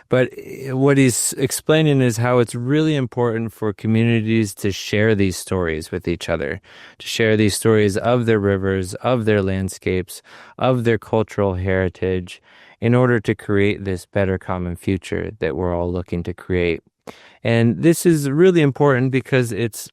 But what he's explaining is how it's really important for communities to share these stories with each other, to share these stories of their rivers, of their landscapes, of their cultural heritage, in order to create this better common future that we're all looking to create. And this is really important because it's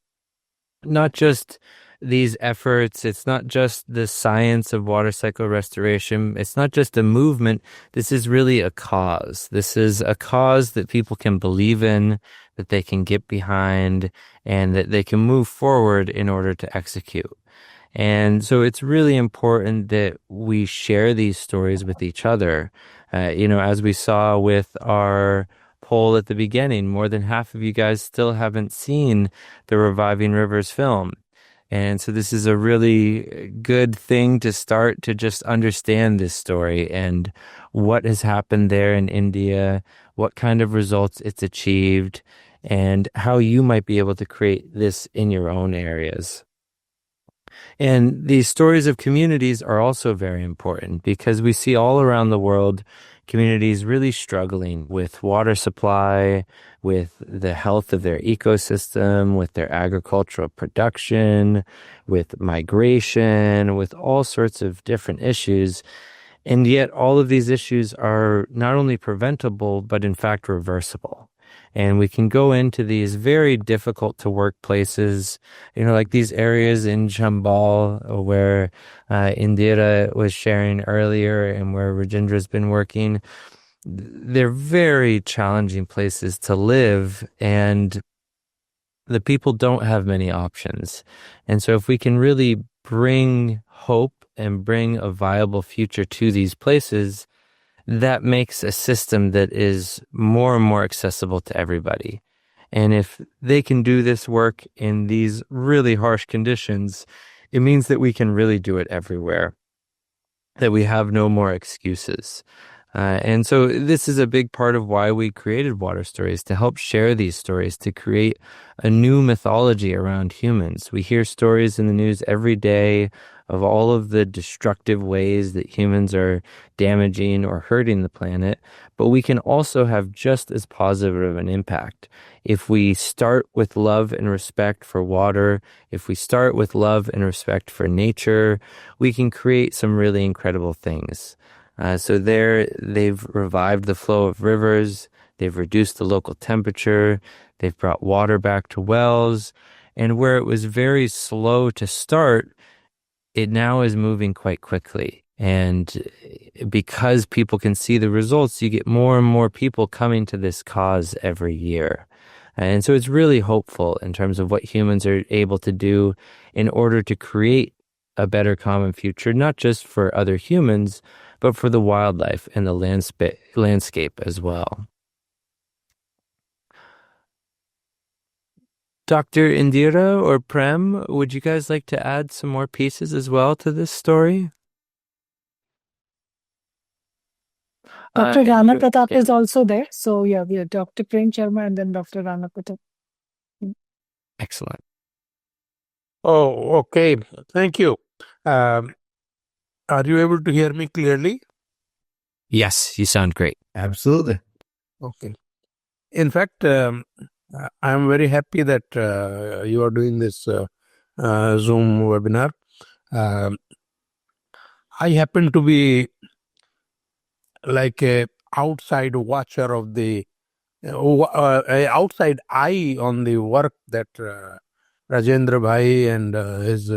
not just these efforts, it's not just the science of water cycle restoration, it's not just a movement, this is really a cause. This is a cause that people can believe in, that they can get behind, and that they can move forward in order to execute. And so it's really important that we share these stories with each other. As we saw with our poll at the beginning, more than half of you guys still haven't seen the Reviving Rivers film. And so this is a really good thing to start to just understand this story and what has happened there in India, what kind of results it's achieved, and how you might be able to create this in your own areas. And these stories of communities are also very important because we see all around the world communities really struggling with water supply, with the health of their ecosystem, with their agricultural production, with migration, with all sorts of different issues. And yet all of these issues are not only preventable, but in fact reversible. And we can go into these very difficult to work places, like these areas in Chambal where Indira was sharing earlier and where Rajendra's been working. They're very challenging places to live, and the people don't have many options. And so if we can really bring hope and bring a viable future to these places, that makes a system that is more and more accessible to everybody. And if they can do this work in these really harsh conditions, it means that we can really do it everywhere, that we have no more excuses. And so this is a big part of why we created Water Stories, to help share these stories, to create a new mythology around humans. We hear stories in the news every day of all of the destructive ways that humans are damaging or hurting the planet, but we can also have just as positive an impact. If we start with love and respect for water, if we start with love and respect for nature, we can create some really incredible things. So there, they've revived the flow of rivers, they've reduced the local temperature, they've brought water back to wells, and where it was very slow to start, it now is moving quite quickly. And because people can see the results, you get more and more people coming to this cause every year. And so it's really hopeful in terms of what humans are able to do in order to create a better common future, not just for other humans, but for the wildlife and the landscape as well. Dr. Indira or Prem, would you guys like to add some more pieces as well to this story? Dr. Rana Pratap is also there. So yeah, we have Dr. Prem Sharma and then Dr. Rana Pratap. Excellent. Oh, okay. Thank you. Are you able to hear me clearly? Yes, you sound great. Absolutely. Okay. In fact, I'm very happy that you are doing this Zoom webinar. I happen to be like a outside watcher of the outside eye on the work that Rajendra Bhai and his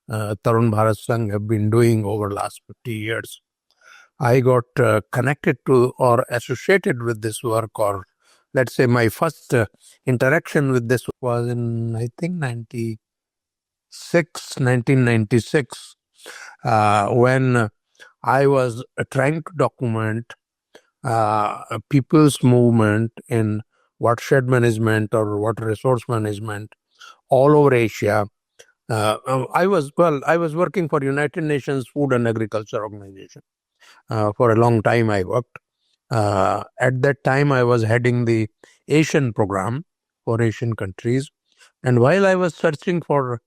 Tarun Bharat Sangh have been doing over the last 50 years. I got connected to or associated with this work, or let's say my first interaction with this was in, I think, 1996, when I was trying to document people's movement in watershed management or water resource management all over Asia. I was working for United Nations Food and Agriculture Organization. For a long time I worked. At that time I was heading the Asian program for Asian countries. And while I was searching for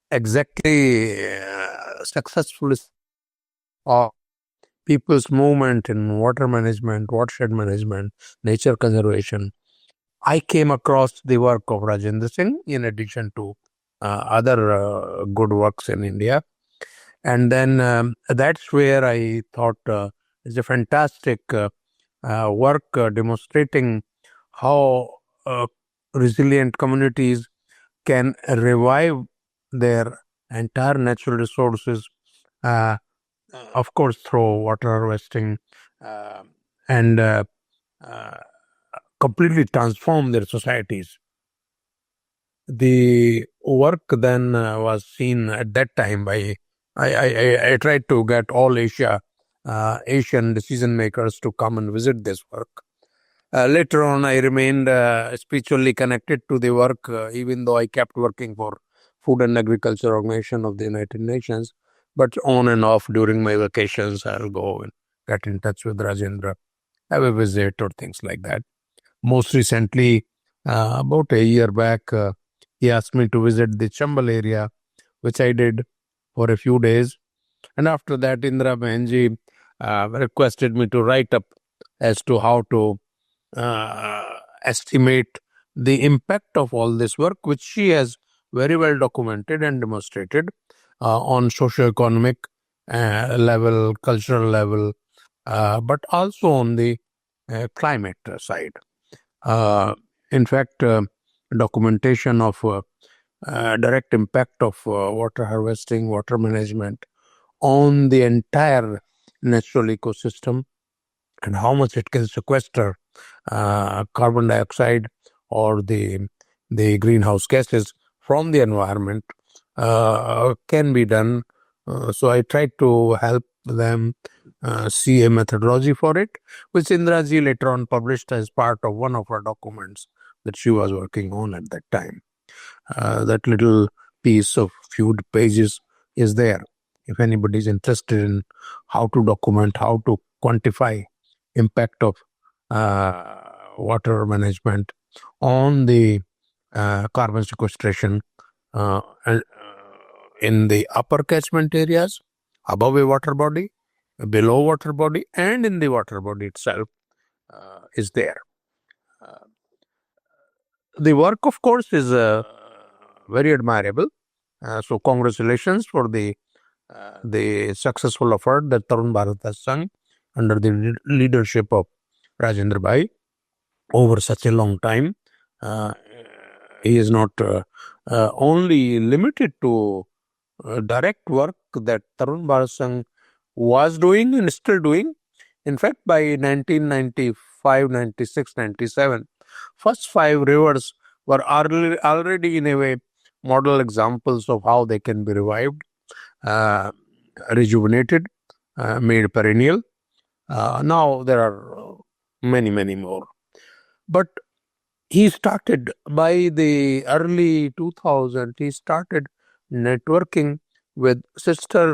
exactly successful of people's movement in water management, watershed management, nature conservation, I came across the work of Rajendra Singh in addition to other good works in India. And then that's where I thought it's a fantastic work demonstrating how resilient communities can revive their entire natural resources, of course, through water harvesting, and completely transform their societies. The work then was seen at that time by, I tried to get all Asian decision makers to come and visit this work. Later on, I remained spiritually connected to the work, even though I kept working for Food and Agriculture Organization of the United Nations. But on and off during my vacations, I'll go and get in touch with Rajendra, have a visit or things like that. Most recently, about a year back, he asked me to visit the Chambal area, which I did for a few days. And after that, Indra Bahenji requested me to write up as to how to estimate the impact of all this work, which she has very well documented and demonstrated on socio-economic level, cultural level, but also on the climate side. In fact, documentation of direct impact of water harvesting, water management on the entire natural ecosystem and how much it can sequester carbon dioxide or the greenhouse gases from the environment can be done. So I tried to help them see a methodology for it, which Indraji later on published as part of one of her documents that she was working on at that time. That little piece of few pages is there. If anybody is interested in how to document, how to quantify impact of water management on the carbon sequestration in the upper catchment areas, above a water body, below water body, and in the water body itself is there. The work, of course, is very admirable. So congratulations for the successful effort that Tarun Bharat has sung under the leadership of Rajendra Bhai over such a long time. He is not only limited to direct work that Tarun Bharat Sangh was doing and still doing. In fact, by 1995, 96, 97, first 5 rivers were already in a way model examples of how they can be revived, rejuvenated, made perennial. Now there are many, many more. But he started by the early 2000s, he started networking with sister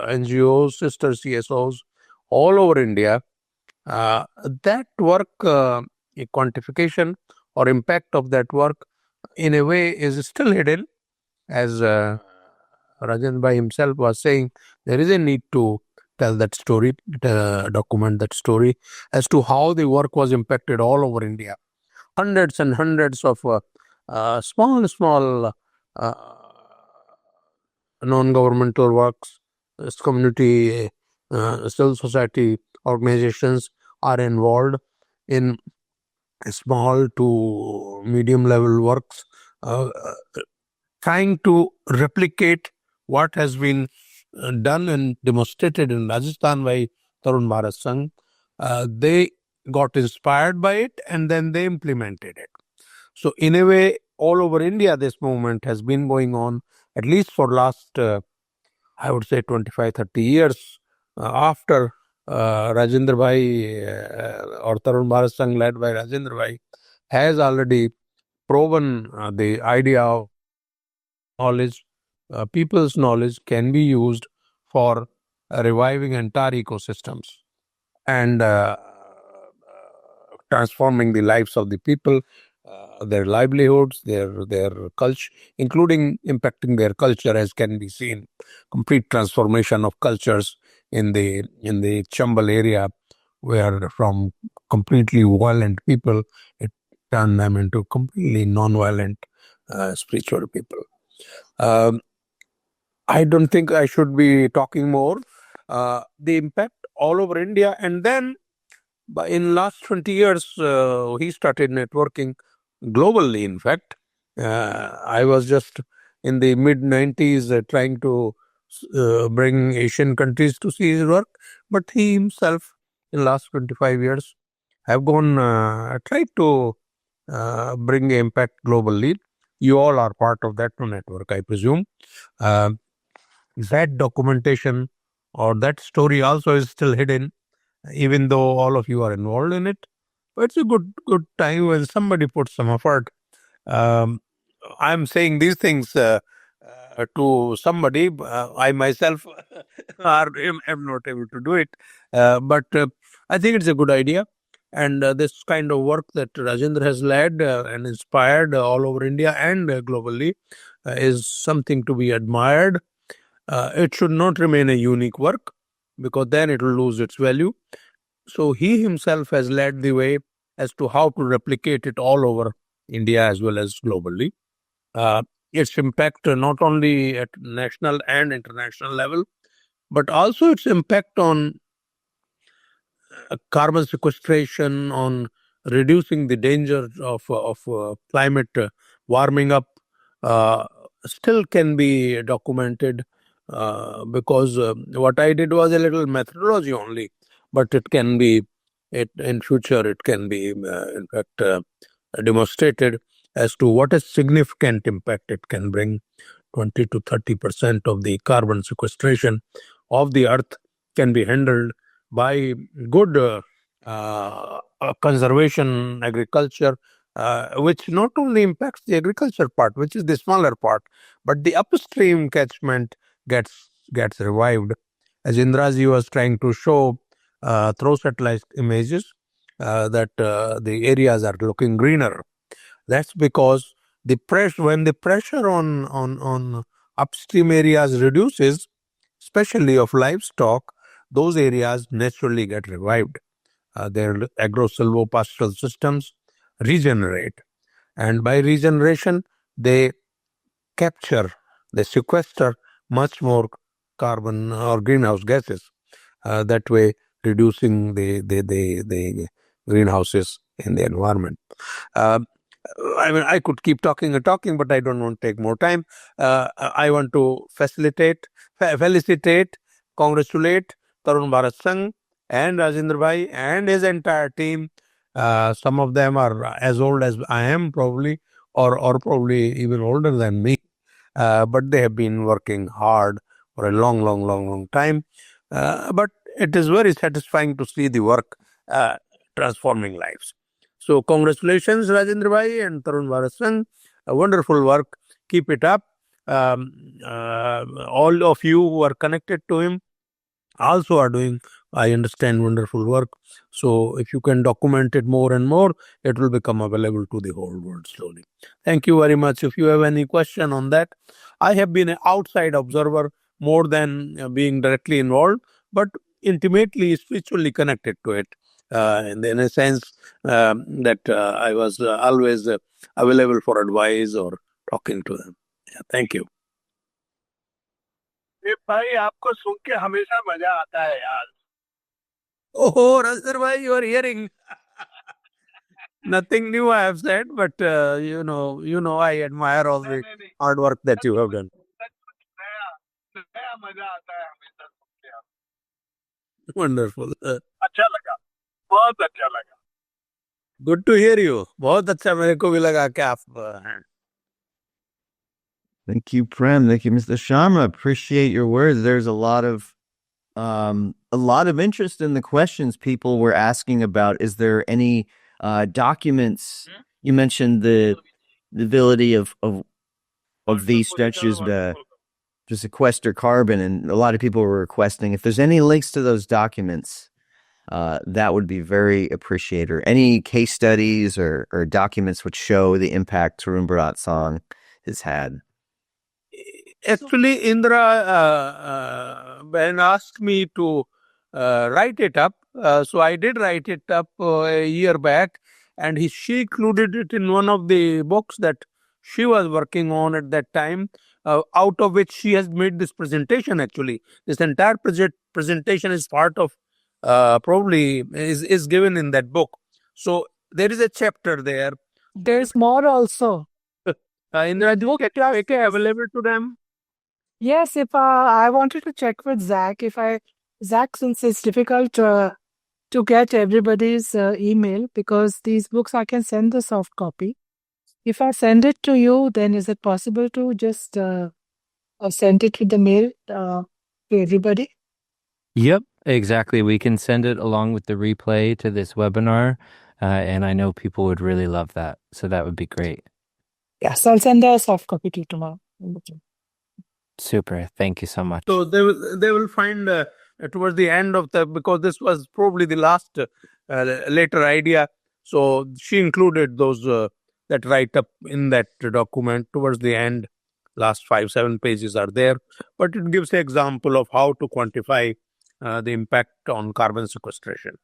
NGOs, sister CSOs all over India. That work, a quantification or impact of that work in a way is still hidden. As Rajan Bhai himself was saying, there is a need to tell that story, document that story as to how the work was impacted all over India. Hundreds and hundreds of small non-governmental works, community, civil society organizations are involved in small to medium level works, trying to replicate what has been done and demonstrated in Rajasthan by Tarun Bharat Sangh. They got inspired by it and then they implemented it. So in a way, all over India, this movement has been going on at least for last, I would say 25, 30 years after Rajendra Bhai or Tarun Bharat Sangh led by Rajendra Bhai has already proven the idea of knowledge, people's knowledge can be used for reviving entire ecosystems and transforming the lives of the people, their livelihoods, their culture, including impacting their culture, as can be seen. Complete transformation of cultures in the Chambal area, where from completely violent people, it turned them into completely non-violent spiritual people. I don't think I should be talking more. The impact all over India, and then in last 20 years, he started networking globally. In fact, I was just in the mid-90s trying to bring Asian countries to see his work, but he himself, in last 25 years, have gone tried to bring impact globally. You all are part of that network, I presume. That documentation or that story also is still hidden, even though all of you are involved in it. But it's a good time when somebody puts some effort. I'm saying these things to somebody. I myself am not able to do it. But I think it's a good idea. And this kind of work that Rajendra has led and inspired all over India and globally is something to be admired. It should not remain a unique work, because then it will lose its value. So he himself has led the way as to how to replicate it all over India as well as globally. Its impact not only at national and international level, but also its impact on carbon sequestration, on reducing the danger of climate warming up, uh, still can be documented, because what I did was a little methodology only, but it can be, in future it can be in fact demonstrated as to what a significant impact it can bring. 20 to 30% of the carbon sequestration of the earth can be handled by good conservation agriculture, which not only impacts the agriculture part, which is the smaller part, but the upstream catchment gets revived. As Indraji was trying to show through satellite images, that the areas are looking greener. That's because when the pressure on upstream areas reduces, especially of livestock, those areas naturally get revived. Their agro-silvopastoral systems regenerate, and by regeneration, they sequester much more carbon or greenhouse gases. That way, reducing the greenhouses in the environment. I mean, I could keep talking and talking, but I don't want to take more time. I want to felicitate, congratulate Tarun Bharat Sangh and Rajendra Bhai and his entire team. Some of them are as old as I am, probably, or probably even older than me. But they have been working hard for a long time. But it is very satisfying to see the work transforming lives. So congratulations, Rajendra Bhai and Tarun Bharat Sangh. A wonderful work. Keep it up. All of you who are connected to him also are doing, I understand, wonderful work. So if you can document it more and more, it will become available to the whole world slowly. Thank you very much. If you have any question on that, I have been an outside observer more than being directly involved, but intimately, spiritually connected to it. In a sense that I was always available for advice or talking to them. Yeah, thank you. भाई आपको सुन के हमेशा मजा आता है यार. Oh, Rajendra Bhai, you are hearing. Nothing new I have said, but I admire all the hard work that you have done. नया मजा आता है हमेशा सुन के आप. Wonderful. अच्छा लगा, बहुत अच्छा लगा. Good to hear you. बहुत अच्छा मेरे को भी लगा कि आप हैं. Thank you, Prem. Thank you, Mr. Sharma. Appreciate your words. There's a lot of interest in the questions people were asking about. Is there any documents? You mentioned the ability of these structures to sequester carbon, and a lot of people were requesting if there's any links to those documents. That would be very appreciated. Or any case studies or documents which show the impact Tarun Bharat Sangh has had. Actually, Indra Ben asked me to write it up. So I did write it up a year back, and she included it in one of the books that she was working on at that time, out of which she has made this presentation. Actually, this entire presentation is part of, probably is given in that book. So there is a chapter there. There's more also. Indra, do you get available to them? Yes, if I wanted to check with Zach, Zach, since it's difficult to get everybody's email, because these books I can send the soft copy. If I send it to you, then is it possible to just send it with the mail to everybody? Yep, exactly. We can send it along with the replay to this webinar, and I know people would really love that. So that would be great. Yes, I'll send a soft copy to you tomorrow. Super. Thank you so much. So they will find towards the end of because this was probably the last later idea. So she included those that write up in that document towards the end. Last 5-7 pages are there, but it gives an example of how to quantify the impact on carbon sequestration.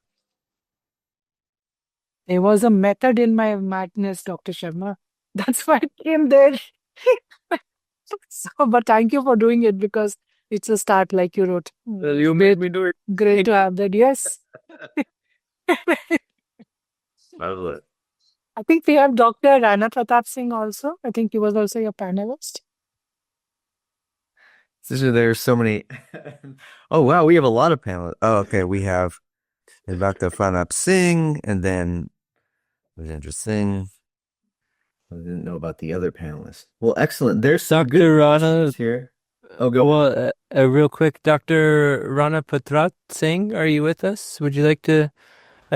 There was a method in my madness, Dr. Sharma. That's why I came there. But thank you for doing it, because It's a start, like you wrote. Well, you made me do it. Great to have that. Yes. Love it. I think we have Dr. Rana Pratap Singh also. I think he was also your panelist. There's so many. Oh, wow. We have a lot of panelists. Oh, okay. We have Dr. Pratap Singh and then Rajendra Singh. I didn't know about the other panelists. Well, excellent. There's some good Dr. Rana, here. Oh, go. well, real quick, Dr. Rana Patrat Singh, are you with us? Would you like to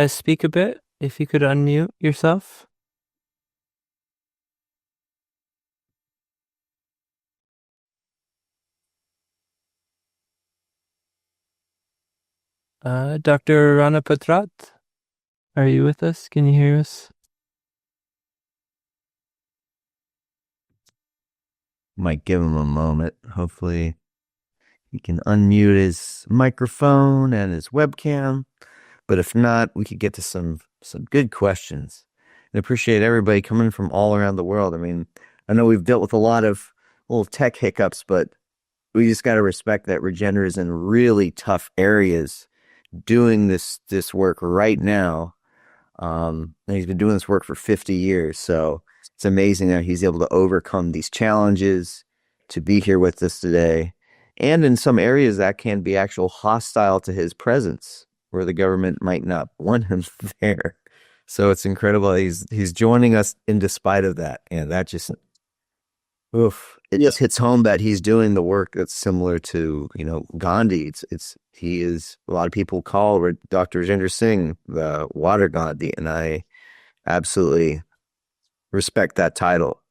speak a bit? If you could unmute yourself. Dr. Rana Patrat, are you with us? Can you hear us? Might give him a moment. Hopefully he can unmute his microphone and his webcam. But if not, we could get to some good questions. And appreciate everybody coming from all around the world. I mean, I know we've dealt with a lot of little tech hiccups, but we just got to respect that Rajendra is in really tough areas doing this work right now. And he's been doing this work for 50 years. So it's amazing that he's able to overcome these challenges to be here with us today. And in some areas that can be actual hostile to his presence, where the government might not want him there. So it's incredible. He's joining us in despite of that. And that just, it just hits home that he's doing the work that's similar to, Gandhi. He is, a lot of people call Dr. Rajendra Singh the water Gandhi. And I absolutely respect that title.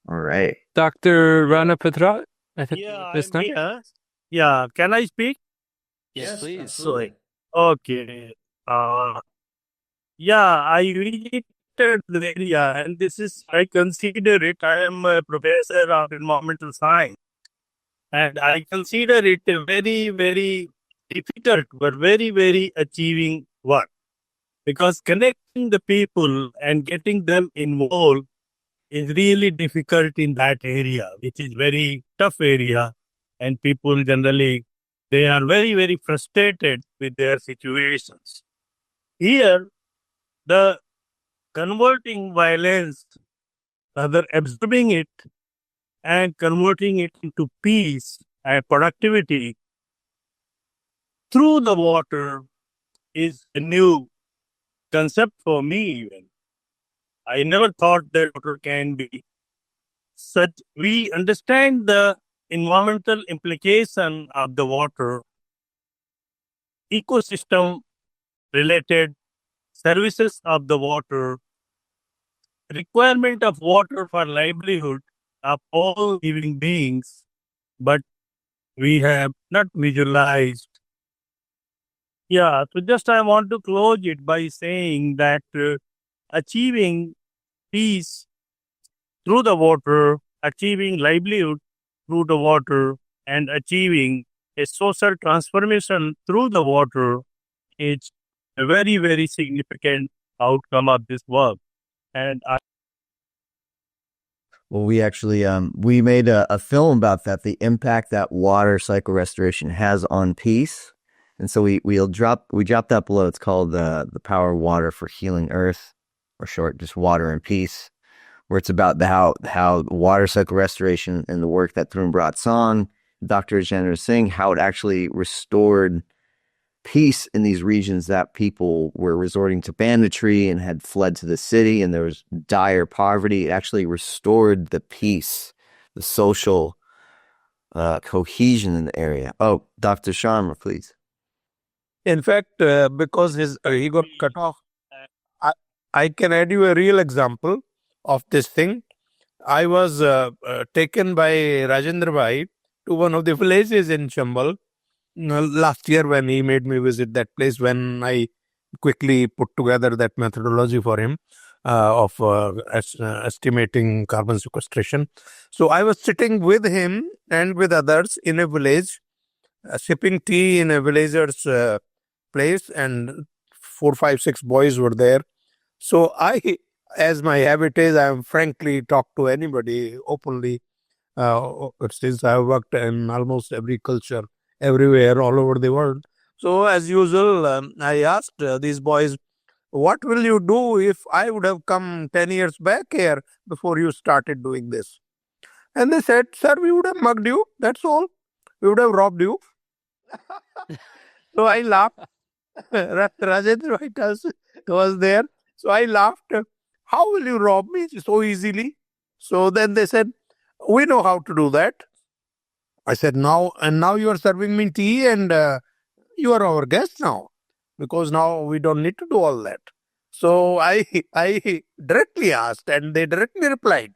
All right. Dr. Rana Patrat, I think Yeah, this I'm time. here. Yeah, can I speak? Yes, please. Sorry. Okay. Yeah, I visited the area, and I consider it, I am a professor of environmental science, and I consider it a very, very difficult but very, very achieving work, because connecting the people and getting them involved is really difficult in that area, which is very tough area, and people generally, they are very, very frustrated with their situations. Here, the converting violence, rather absorbing it and converting it into peace and productivity through the water is a new concept for me even. I never thought that water can be such. We understand the environmental implication of the water, ecosystem related services of the water, requirement of water for livelihood of all living beings, but we have not visualized. Yeah, so just I want to close it by saying that achieving peace through the water, achieving livelihood through the water, and achieving a social transformation through the water is a very, very significant outcome of this work. And Well, we actually we made a film about that, the impact that water cycle restoration has on peace. And so we dropped that below. It's called the Power of Water for Healing Earth, or short, just Water and Peace, where it's about how water cycle restoration and the work that Tarun Bharat Sangh, Dr. Rajendra Singh, how it actually restored peace in these regions that people were resorting to banditry and had fled to the city, and there was dire poverty. It actually restored the peace, the social cohesion in the area. Oh, Dr. Sharma, please. In fact, because he got cut off, I can add you a real example of this thing. I was taken by Rajendra Bhai to one of the villages in Chambal last year when he made me visit that place, when I quickly put together that methodology for him of estimating carbon sequestration. So I was sitting with him and with others in a village, sipping tea in a villager's place, and 4, 5, 6 boys were there. So I, as my habit is, I am frankly talk to anybody openly. since I have worked in almost every culture, everywhere, all over the world. So, as usual, I asked these boys, what will you do if I would have come 10 years back here before you started doing this? And they said, sir, we would have mugged you. That's all. We would have robbed you. So I laughed. Rajendra was there. So I laughed. How will you rob me so easily? So then they said, we know how to do that. I said, now you are serving me tea and you are our guest now because now we don't need to do all that. So I directly asked and they directly replied.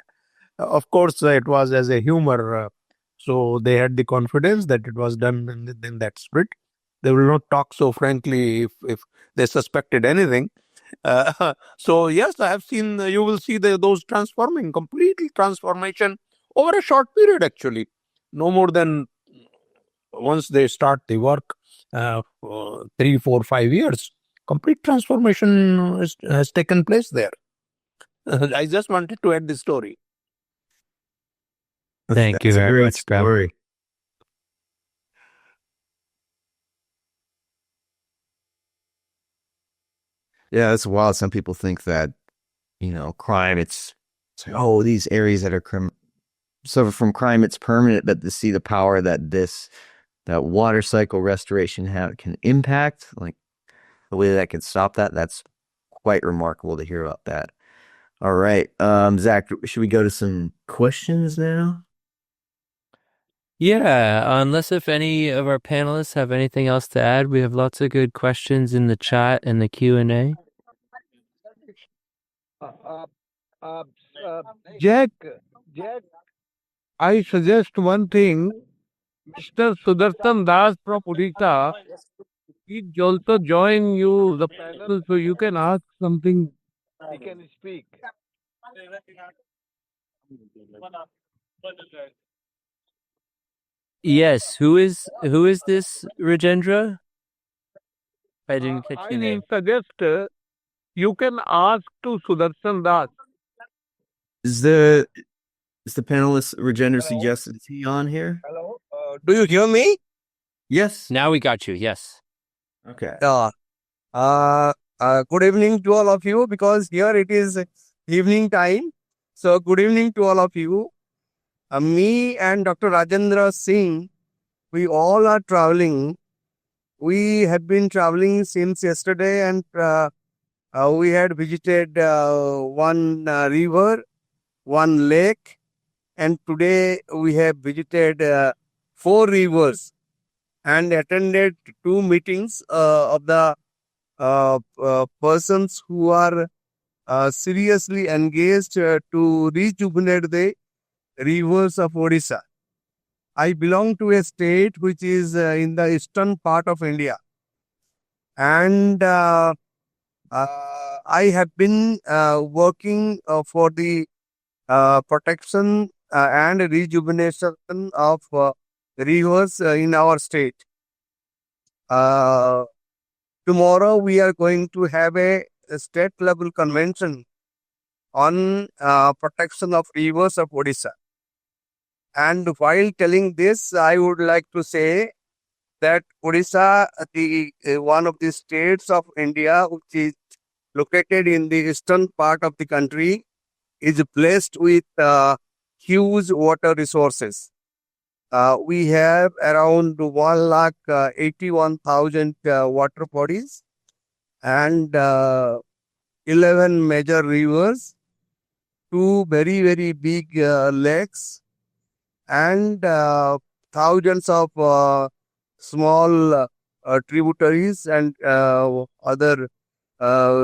Of course, it was as a humor. So they had the confidence that it was done in that spirit. They will not talk so frankly if they suspected anything. So yes, I have seen, you will see those completely transformation over a short period actually. No more than once they start the work, 3, 4, 5 years, complete transformation has taken place there. I just wanted to add this story. Thank you That's a very great much, Graham. story. Yeah, that's wild. Some people think that, crime, it's like, oh, these areas that are suffer from crime, it's permanent, but to see the power that that water cycle restoration can impact, like the way that can stop that's quite remarkable to hear about that. All right. Zach, should we go to some questions now? Yeah, unless if any of our panelists have anything else to add, we have lots of good questions in the chat and the Q&A. Jack, I suggest one thing. Mr. Sudarshan Das from Odisha, he also join you the panel so you can ask something. He can speak. Yes, who is this, Rajendra? I didn't catch I your will name. suggest you can ask to Sudarshan Das. Is the panelist Rajendra suggested, is he on here? Hello. Do you hear me? Yes. Now we got you. Yes. Okay. Good evening to all of you because here it is evening time. So good evening to all of you. Me and Dr. Rajendra Singh, we all are traveling. We have been traveling since yesterday and we had visited one river, one lake, and today we have visited 4 rivers and attended 2 meetings of the persons who are seriously engaged to rejuvenate the rivers of Odisha. I belong to a state which is in the eastern part of India, and I have been working for the protection and rejuvenation of rivers in our state. Tomorrow we are going to have a state level convention on protection of rivers of Odisha. And while telling this, I would like to say that Odisha, the one of the states of India, which is located in the eastern part of the country, is blessed with huge water resources. We have around 1,81,000 water bodies and 11 major rivers, 2 very, very big lakes, and thousands of small tributaries and other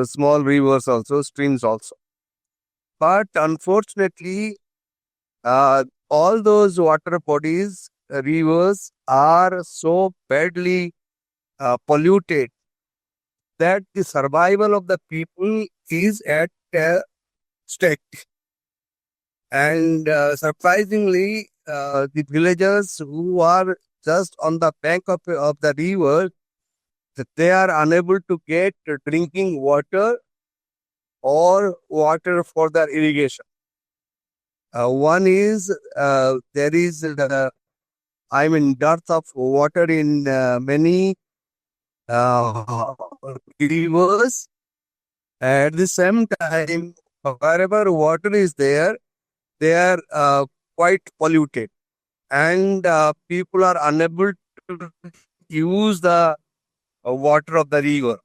small rivers also, streams also. But unfortunately, all those water bodies, rivers are so badly polluted that the survival of the people is at stake. And surprisingly, the villagers who are just on the bank of the river, they are unable to get drinking water or water for their irrigation. One is there is dearth of water in many rivers. At the same time, wherever water is there, they are quite polluted, and people are unable to use the water of the river.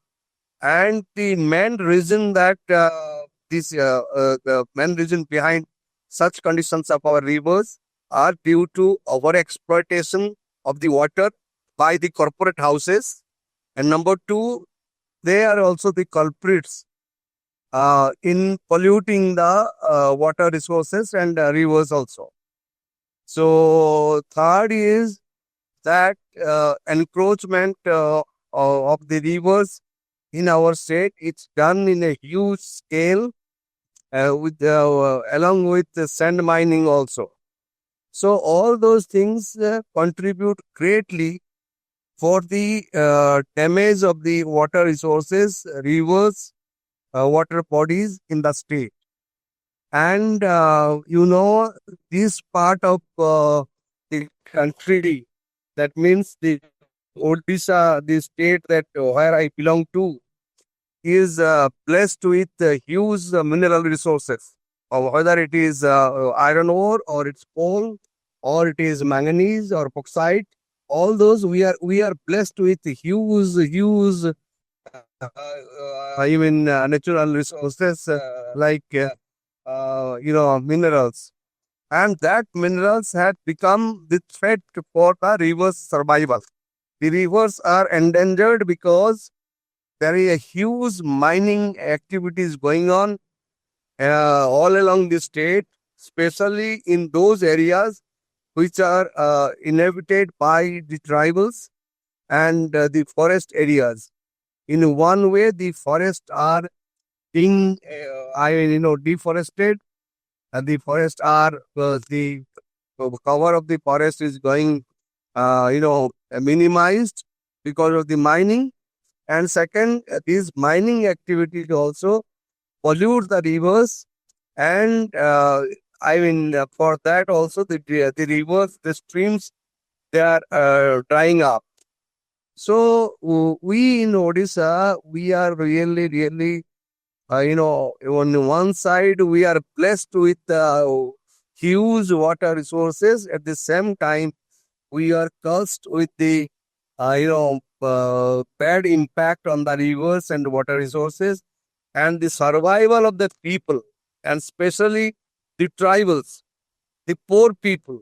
And the main reason that the main reason behind such conditions of our rivers are due to over exploitation of the water by the corporate houses. And number two, they are also the culprits in polluting the water resources and rivers also. So third is that encroachment of the rivers in our state. It's done in a huge scale with along with the sand mining also. So all those things contribute greatly for the damage of the water resources, rivers, water bodies in the state. And this part of the country, that means the Odisha, the state that where I belong to, is blessed with huge mineral resources, whether it is iron ore or it's coal or it is manganese or bauxite. All those we are blessed with huge even natural resources like minerals, and that minerals had become the threat for the river's survival. The rivers are endangered because there is a huge mining activities going on all along the state, especially in those areas which are inhabited by the tribals and the forest areas. In one way, the forests are being, deforested, and the forests are the cover of the forest is going, minimized because of the mining. And second, these mining activities also pollute the rivers, and for that also the rivers, the streams, they are drying up. So we in Odisha, we are really, on one side we are blessed with huge water resources. At the same time, we are cursed with the bad impact on the rivers and water resources, and the survival of the people, and especially the tribals, the poor people,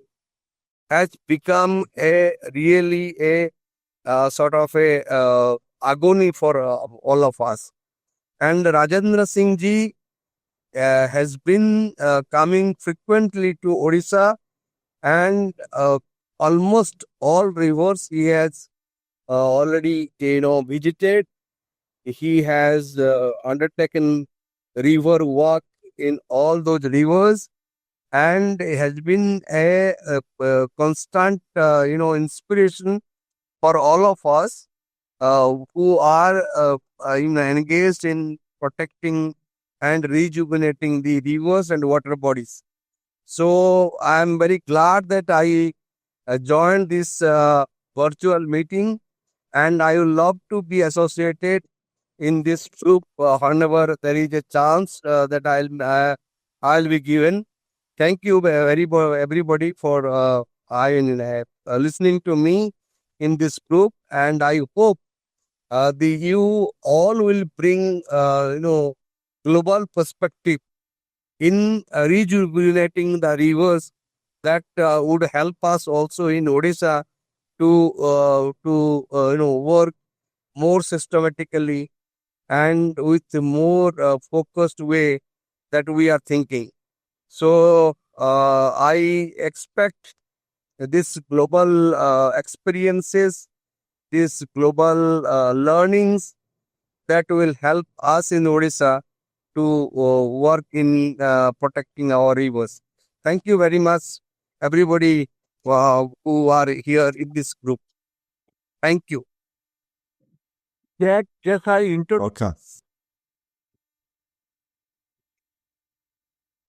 has become a really a sort of a agony for all of us. And Rajendra Singh ji has been coming frequently to Odisha, and almost all rivers he has already visited. He has undertaken river walk in all those rivers, and it has been a constant inspiration for all of us who are engaged in protecting and rejuvenating the rivers and water bodies. So I am very glad that I joined this virtual meeting, and I would love to be associated in this group whenever there is a chance that I'll be given. Thank you everybody for listening to me in this group, and I hope you all will bring global perspective in rejuvenating the rivers. That would help us also in Odisha to work more systematically and with a more focused way that we are thinking. So I expect this global experiences, these global learnings that will help us in Odisha to work in protecting our rivers. Thank you very much, everybody who are here in this group. Thank you. Jack, just I introduce. Okay.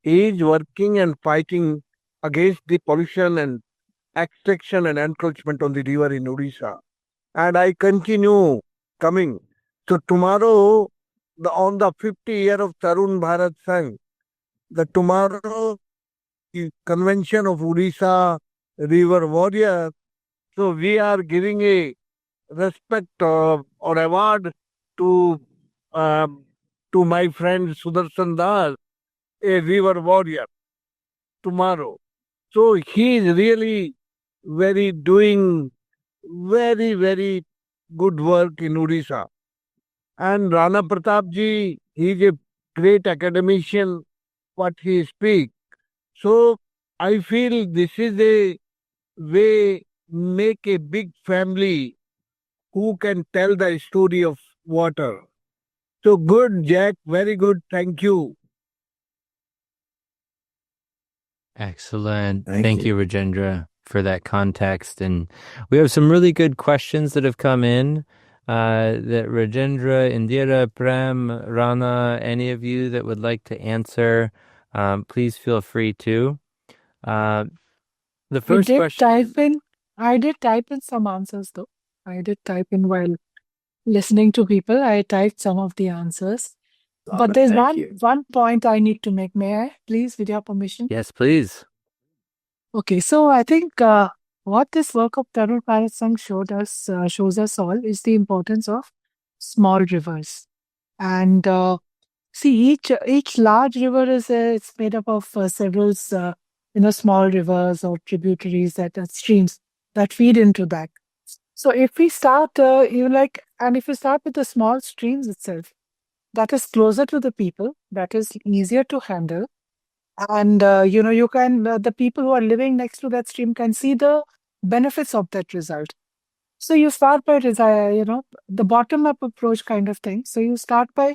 he is working and fighting against the pollution and extraction and encroachment on the river in Odisha. And I continue coming. So tomorrow, on the 50th year of Tarun Bharat Sangh, tomorrow the convention of Odisha River Warrior. So we are giving a respect or award to um, my friend Sudarshan Das, a river warrior, tomorrow. So he is really doing very good work in Odisha. And Rana Pratap ji, he is a great academician, what he speaks. So I feel this is a way make a big family who can tell the story of water. So good, Jack. Very good. Thank you. Excellent. Thank Thank you, Rajendra, for that context. And we have some really good questions that have come in. That Rajendra, Indira, Prem, Rana, any of you that would like to answer, please feel free to. The first question. I did type in some answers though. I did type in while listening to people. I typed some of the answers. But there's one point I need to make. May I, please, with your permission? Yes, please. Okay, so I think what this work of Tarun Bharat Sangh shows us all is the importance of small rivers. And see, each large river is it's made up of several small rivers or tributaries that are streams that feed into that. So if we start if we start with the small streams itself, that is closer to the people, that is easier to handle, and you can the people who are living next to that stream can see the benefits of that result. So you start by the bottom up approach kind of thing. So you start by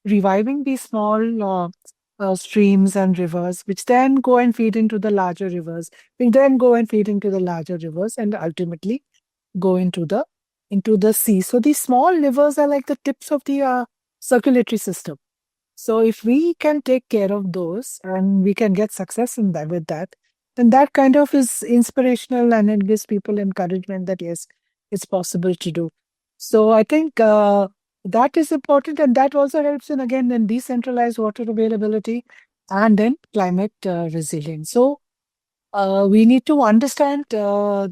reviving these small streams and rivers, which then go and feed into the larger rivers, which then go and feed into the larger rivers, and ultimately go into the sea. So these small rivers are like the tips of the circulatory system. So if we can take care of those and we can get success in that with that, then that kind of is inspirational and it gives people encouragement that yes, it's possible to do. So I think that is important, and that also helps in decentralized water availability and then climate resilience. So we need to understand the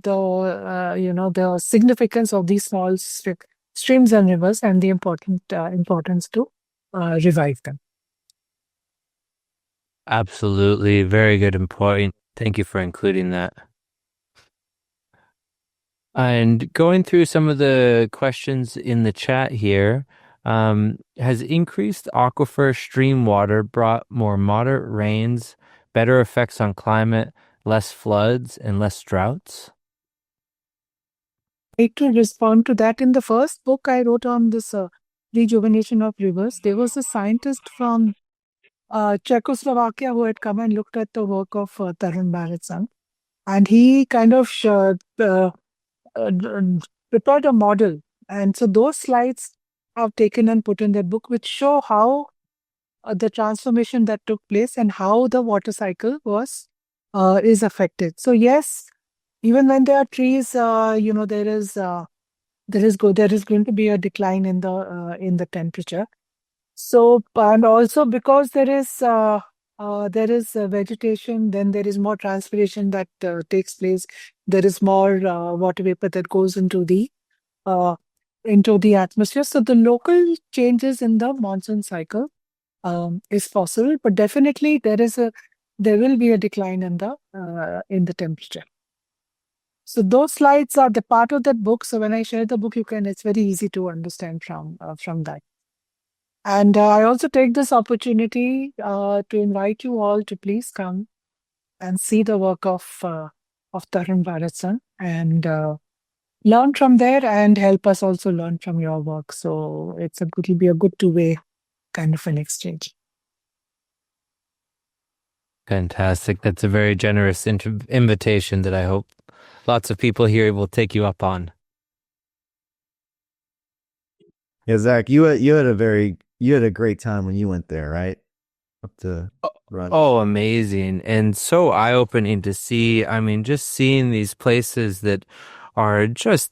significance of these small streams and rivers and the importance to revive them. Absolutely. Very good point. Thank you for including that. And going through some of the questions in the chat here, has increased aquifer stream water brought more moderate rains, better effects on climate, less floods, and less droughts? I'd like to respond to that. In the first book I wrote on this rejuvenation of rivers, there was a scientist from Czechoslovakia who had come and looked at the work of Tarun Bharat Sangh, and he kind of prepared a model. And so those slides I've taken and put in that book, which show how the transformation that took place and how the water cycle is affected. So yes, even when there are trees, there is going to be a decline in the temperature. So, and also because there is vegetation, then there is more transpiration that takes place. There is more water vapor that goes into the atmosphere. So the local changes in the monsoon cycle is possible, but definitely there will be a decline in the temperature. So those slides are the part of that book. So when I share the book, it's very easy to understand from that. And I also take this opportunity to invite you all to please come and see the work of Tarun Bharat Sangh and learn from there and help us also learn from your work. So it will be a good two-way kind of an exchange. Fantastic. That's a very generous invitation that I hope lots of people here will take you up on. Yeah, Zach, you had a great time when you went there, right? Right. Oh, amazing. And so eye-opening to see. I mean, just seeing these places that are just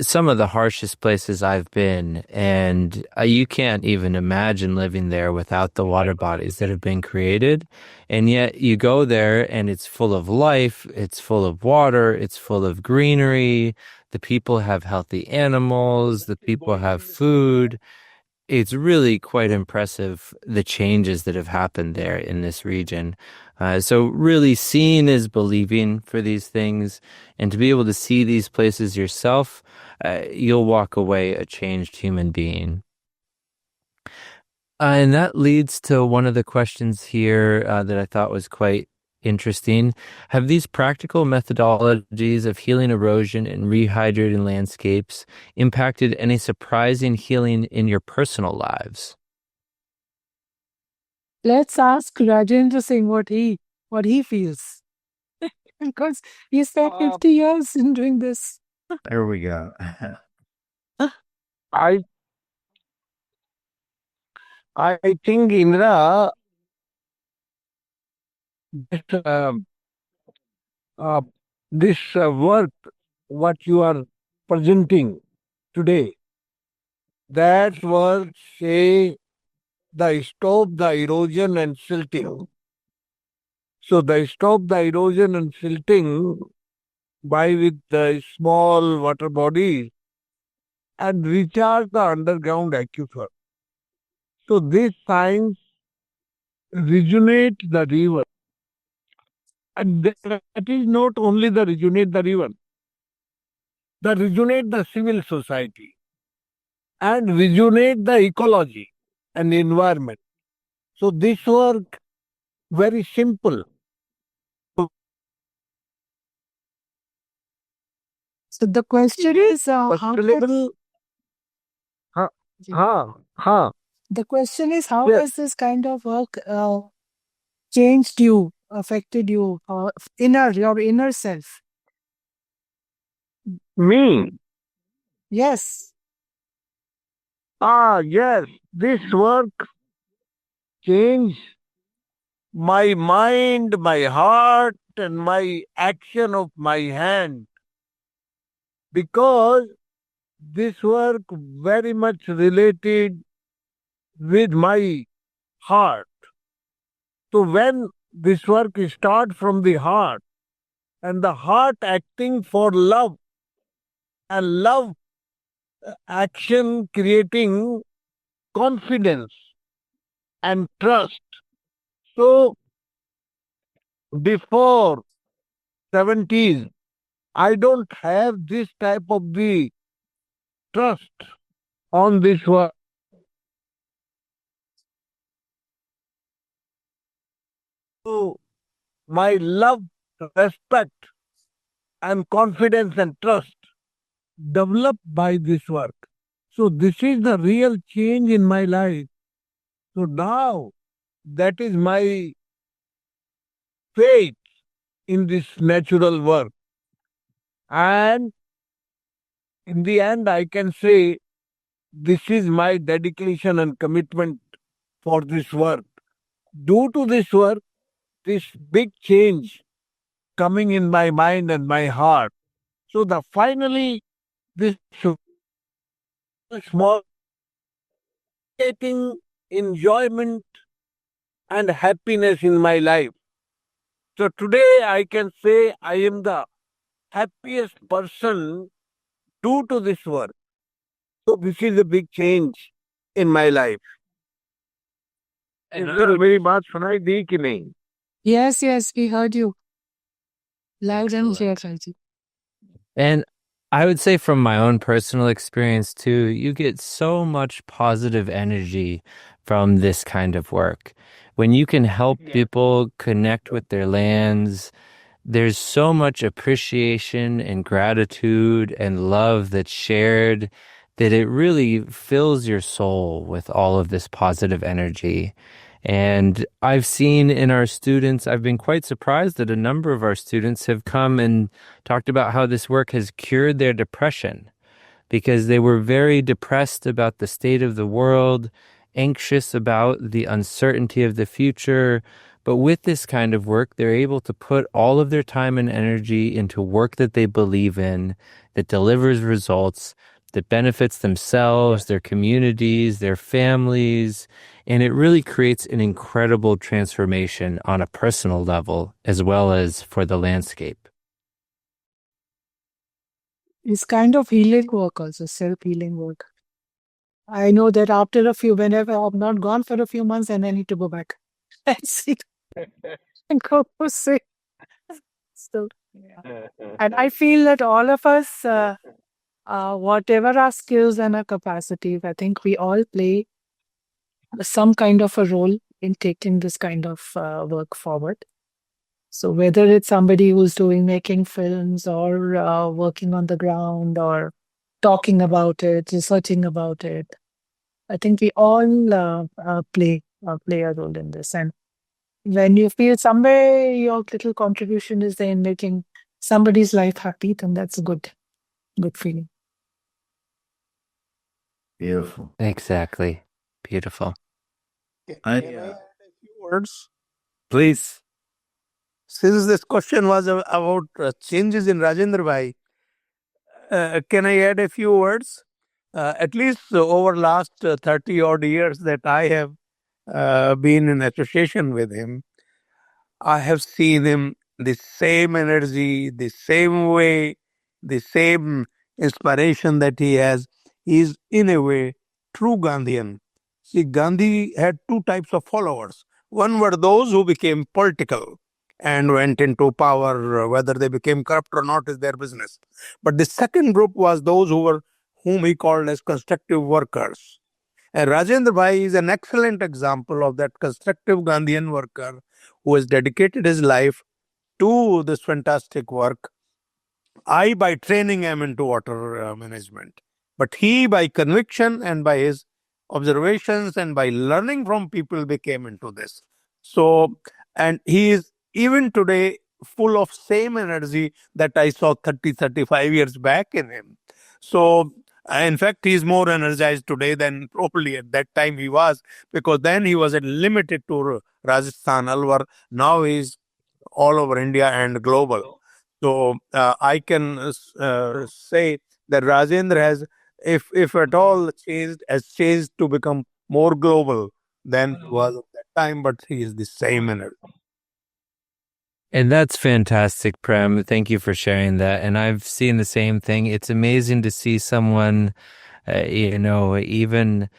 some of the harshest places I've been. And you can't even imagine living there without the water bodies that have been created. And yet you go there and it's full of life, it's full of water, it's full of greenery. The people have healthy animals, the people have food. It's really quite impressive, the changes that have happened there in this region. So really seeing is believing for these things, and to be able to see these places yourself, you'll walk away a changed human being. And that leads to one of the questions here that I thought was quite interesting. Have these practical methodologies of healing erosion and rehydrating landscapes impacted any surprising healing in your personal lives? Let's ask Rajendra Singh what he feels. Because he spent 50 years in doing this. There we go. I I think Indra, that, this work what you are presenting today, that work say the stop the erosion and silting. So the stop the erosion and silting by with the small water bodies and recharge the underground aquifer. So this science rejuvenate the river. And that is not only the rejuvenate the river, the rejuvenate the civil society and rejuvenate the ecology and environment. So this work very simple. So the question is, how Sustainable. the question is, how Yes. has this kind of work changed you, affected you, your inner self? Me. Yes. Yes. This work changed my mind, my heart, and my action of my hand, because this work very much related with my heart. So when this work start from the heart, and the heart acting for love, and love action creating confidence and trust. So before 70s, I don't have this type of the trust on this work. So my love, respect, and confidence and trust developed by this work. So this is the real change in my life. So now that is my faith in this natural work. And in the end, I can say this is my dedication and commitment for this work. Due to this work, this big change coming in my mind and my heart. So the finally this small getting enjoyment and happiness in my life. So today I can say I am the happiest person due to this work. So this is a big change in my life. इधर मेरी बात सुनाई दी कि नहीं? Yes, we heard you. Loud and clear, Raji. And I would say from my own personal experience too, you get so much positive energy from this kind of work. When you can help people connect with their lands, there's so much appreciation and gratitude and love that's shared that it really fills your soul with all of this positive energy. And I've seen in our students, I've been quite surprised that a number of our students have come and talked about how this work has cured their depression, because they were very depressed about the state of the world. anxious about the uncertainty of the future. But with this kind of work, they're able to put all of their time and energy into work that they believe in, that delivers results, that benefits themselves, their communities, their families. And it really creates an incredible transformation on a personal level as well as for the landscape. It's kind of healing work also, self-healing work. I know that after whenever I've not gone for a few months and I need to go back and see and go see. So, yeah. And I feel that all of us, whatever our skills and our capacities, I think we all play some kind of a role in taking this kind of work forward. So whether it's somebody who's making films or working on the ground or talking about it, researching about it, I think we all play a role in this. And when you feel somewhere your little contribution is there in making somebody's life happy, then that's a good feeling. Beautiful. Exactly. Beautiful. Can I add a few words? Please. Since this question was about changes in Rajendra Bhai, can I add a few words? At least over last 30 odd years that I have been in association with him, I have seen him the same energy, the same way, the same inspiration that he has. He is in a way true Gandhian. See, Gandhi had two types of followers. One were those who became political and went into power. Whether they became corrupt or not is their business. But the second group was those whom he called as constructive workers. And Rajendra Bhai is an excellent example of that constructive Gandhian worker who has dedicated his life to this fantastic work. I, by training, am into water management. But he, by conviction and by his observations and by learning from people, became into this. So, and he is even today full of same energy that I saw 30-35 years back in him. So, in fact, he is more energized today than probably at that time he was, because then he was limited to Rajasthan, Alwar. Now he is all over India and global. So I can say that Rajendra has, if at all, has changed to become more global than he was at that time, but he is the same energy. And that's fantastic, Prem. Thank you for sharing that. And I've seen the same thing. It's amazing to see someone, even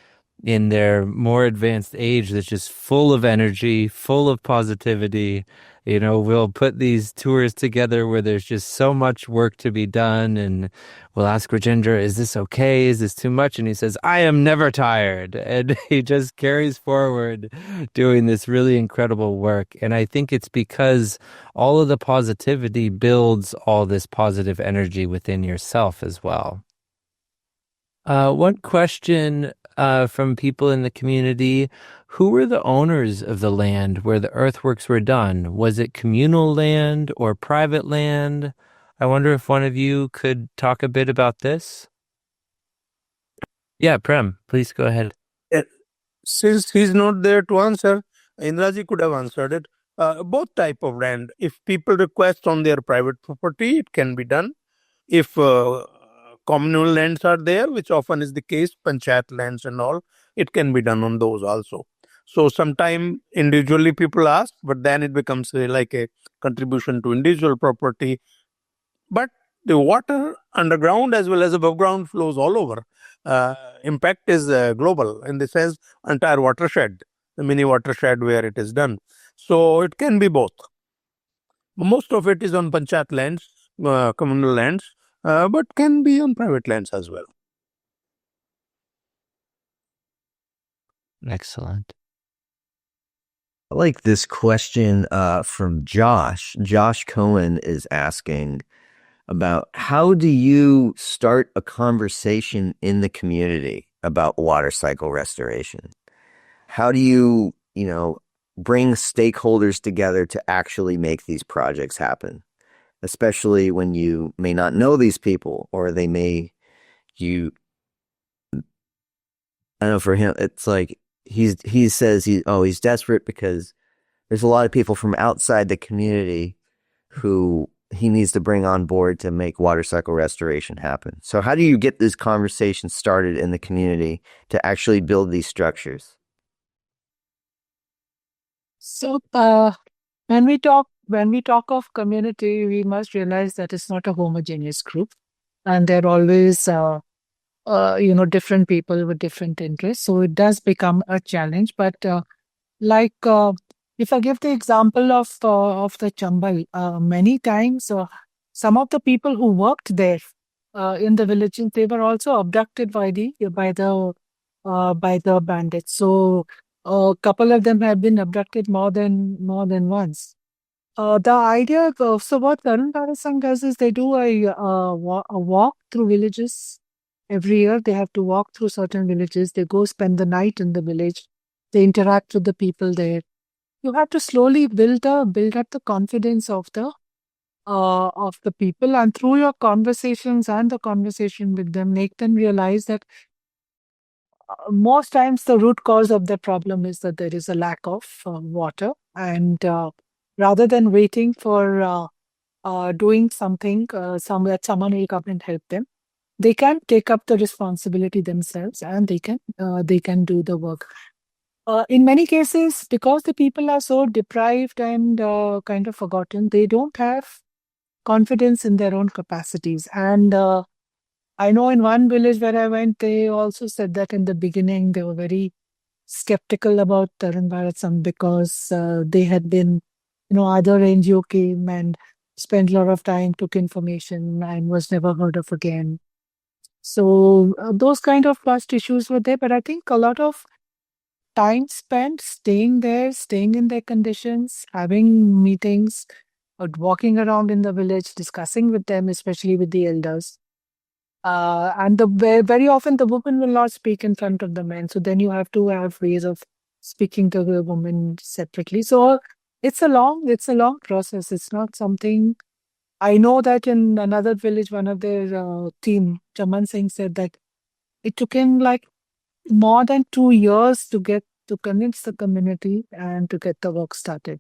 in their more advanced age that's just full of energy, full of positivity. We'll put these tours together where there's just so much work to be done. And we'll ask Rajendra, is this okay? Is this too much? And he says, I am never tired. And he just carries forward doing this really incredible work. And I think it's because all of the positivity builds all this positive energy within yourself as well. One question from people in the community: who were the owners of the land where the earthworks were done? Was it communal land or private land? I wonder if one of you could talk a bit about this. Yeah, Prem, please go ahead. Since he's not there to answer, Indraji could have answered it. Both type of land. If people request on their private property, it can be done. If communal lands are there, which often is the case, panchayat lands and all, it can be done on those also. So sometime individually people ask, but then it becomes like a contribution to individual property. But the water underground as well as above ground flows all over. Impact is global in the sense entire watershed, the mini watershed where it is done. So it can be both. Most of it is on panchayat lands, communal lands, but can be on private lands as well. Excellent. I like this question from Josh. Josh Cohen is asking about how do you start a conversation in the community about water cycle restoration? How do you, bring stakeholders together to actually make these projects happen? Especially when you may not know these people, or I know for him, it's like he says he's desperate because there's a lot of people from outside the community who he needs to bring on board to make water cycle restoration happen. So how do you get this conversation started in the community to actually build these structures? So, when we talk of community, we must realize that it's not a homogeneous group, and there are always different people with different interests. So it does become a challenge. But like if I give the example of the Chambal, many times some of the people who worked there in the villages, they were also abducted by the bandits. So a couple of them have been abducted more than once. The idea of so what Tarun Bharat Sangh does is they do a walk through villages every year. They have to walk through certain villages. They go spend the night in the village. They interact with the people there. You have to slowly build up the confidence of the people, and through your conversations and the conversation with them, make them realize that most times the root cause of the problem is that there is a lack of water, and rather than waiting for doing something, that someone will come and help them, they can take up the responsibility themselves, and they can do the work. In many cases, because the people are so deprived and kind of forgotten, they don't have confidence in their own capacities. And I know in one village where I went, they also said that in the beginning they were very skeptical about Tarun Bharat Sangh because they had been, other NGO came and spent a lot of time, took information, and was never heard of again. So those kind of past issues were there, but I think a lot of time spent staying there, staying in their conditions, having meetings, or walking around in the village, discussing with them, especially with the elders. And very often the woman will not speak in front of the men. So then you have to have ways of speaking to the woman separately. So it's a long process. It's not something. I know that in another village, one of their team, Chaman Singh, said that it took him like more than 2 years to convince the community and to get the work started.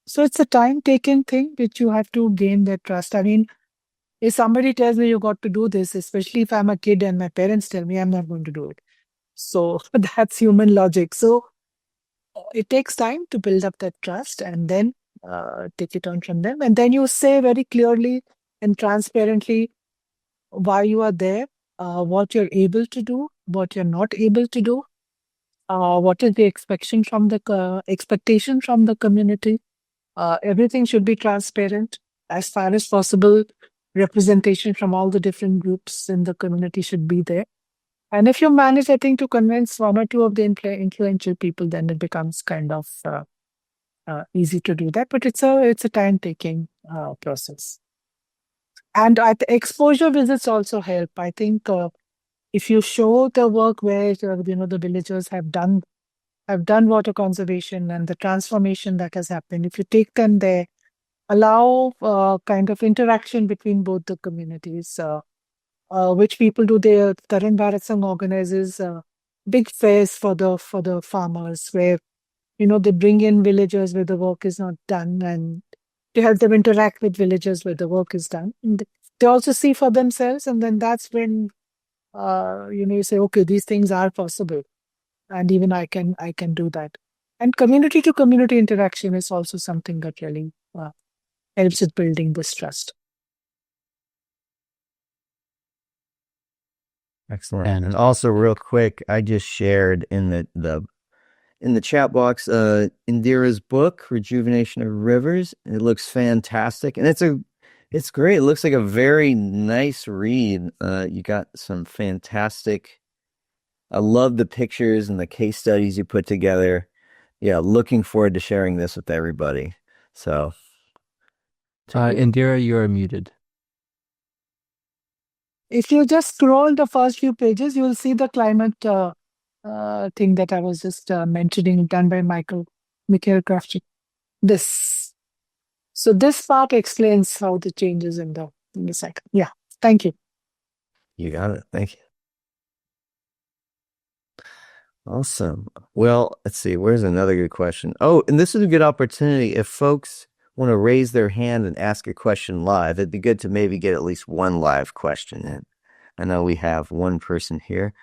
So it's a time-taking thing which you have to gain their trust. I mean, if somebody tells me you got to do this, especially if I'm a kid and my parents tell me, I'm not going to do it. So that's human logic. So it takes time to build up that trust and then take it on from them. And then you say very clearly and transparently why you are there, what you're able to do, what you're not able to do, what is the expectation from the community. Everything should be transparent as far as possible. Representation from all the different groups in the community should be there. And if you manage, I think, to convince one or two of the influential people, then it becomes kind of easy to do that. But it's a time-taking process. And exposure visits also help. I think if you show the work where the villagers have done water conservation and the transformation that has happened, if you take them there, allow kind of interaction between both the communities, which people do. Tarun Bharat Sangh organizes big fairs for the farmers where they bring in villagers where the work is not done and to help them interact with villagers where the work is done. And they also see for themselves, and then that's when you say, okay, these things are possible, and even I can do that. And community to community interaction is also something that really helps with building this trust. Excellent. And also, real quick, I just shared in the chat box Indira's book, Rejuvenation of Rivers. It looks fantastic, and it's great. It looks like a very nice read. You got some fantastic. I love the pictures and the case studies you put together. Yeah, looking forward to sharing this with everybody. So, Indira, you are muted. If you just scroll the first few pages, you will see the climate thing that I was just mentioning, done by Mikhail Krafchik. So this part explains how the changes in the cycle. Yeah, thank you. You got it. Thank you. Awesome. Well, let's see. Where's another good question? Oh, and this is a good opportunity if folks want to raise their hand and ask a question live. It'd be good to maybe get at least one live question in. I know we have one person here.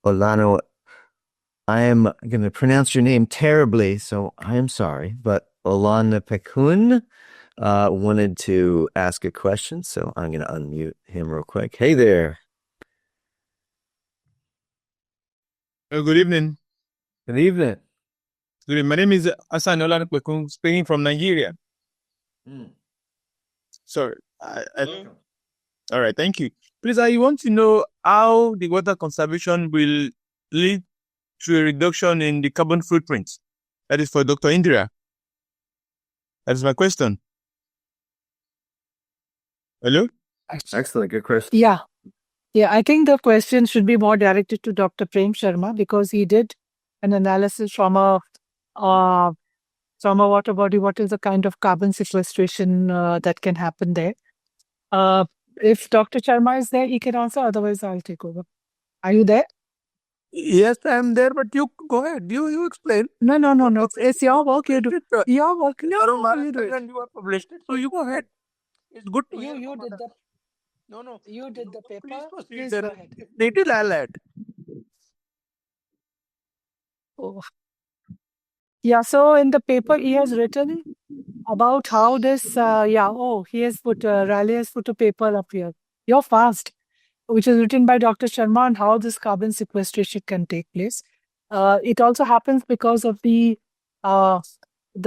Olano, I am going to pronounce your name terribly, so I am sorry, but Olana Pekun wanted to ask a question, so I'm going to unmute him real quick. Hey there. Good evening. Good evening. Good evening. My name is Hassan Olanikwekun, speaking from Nigeria. Sorry. All right, thank you. Please, I want to know how the water conservation will lead to a reduction in the carbon footprint. That is for Dr. Indira. That is my question. Hello? Excellent. Good question. Yeah. Yeah, I think the question should be more directed to Dr. Prem Sharma because he did an analysis from a water body. What is the kind of carbon sequestration that can happen there? If Dr. Sharma is there, he can answer. Otherwise, I'll take over. Are you there? Yes, I am there, but you go ahead. You explain. No. It's your work. You do. Your work. Tarun Bharat You do Sangh it. and you have published it, so you go ahead. It's good to hear You from did others. the No. you did the paper. Please proceed. Please There go is- ahead. If needed, I'll add. Oh. Yeah, so in the paper he has written about how this he has put Riley has put a paper up here. You're fast, which is written by Dr. Sharma on how this carbon sequestration can take place. It also happens because of the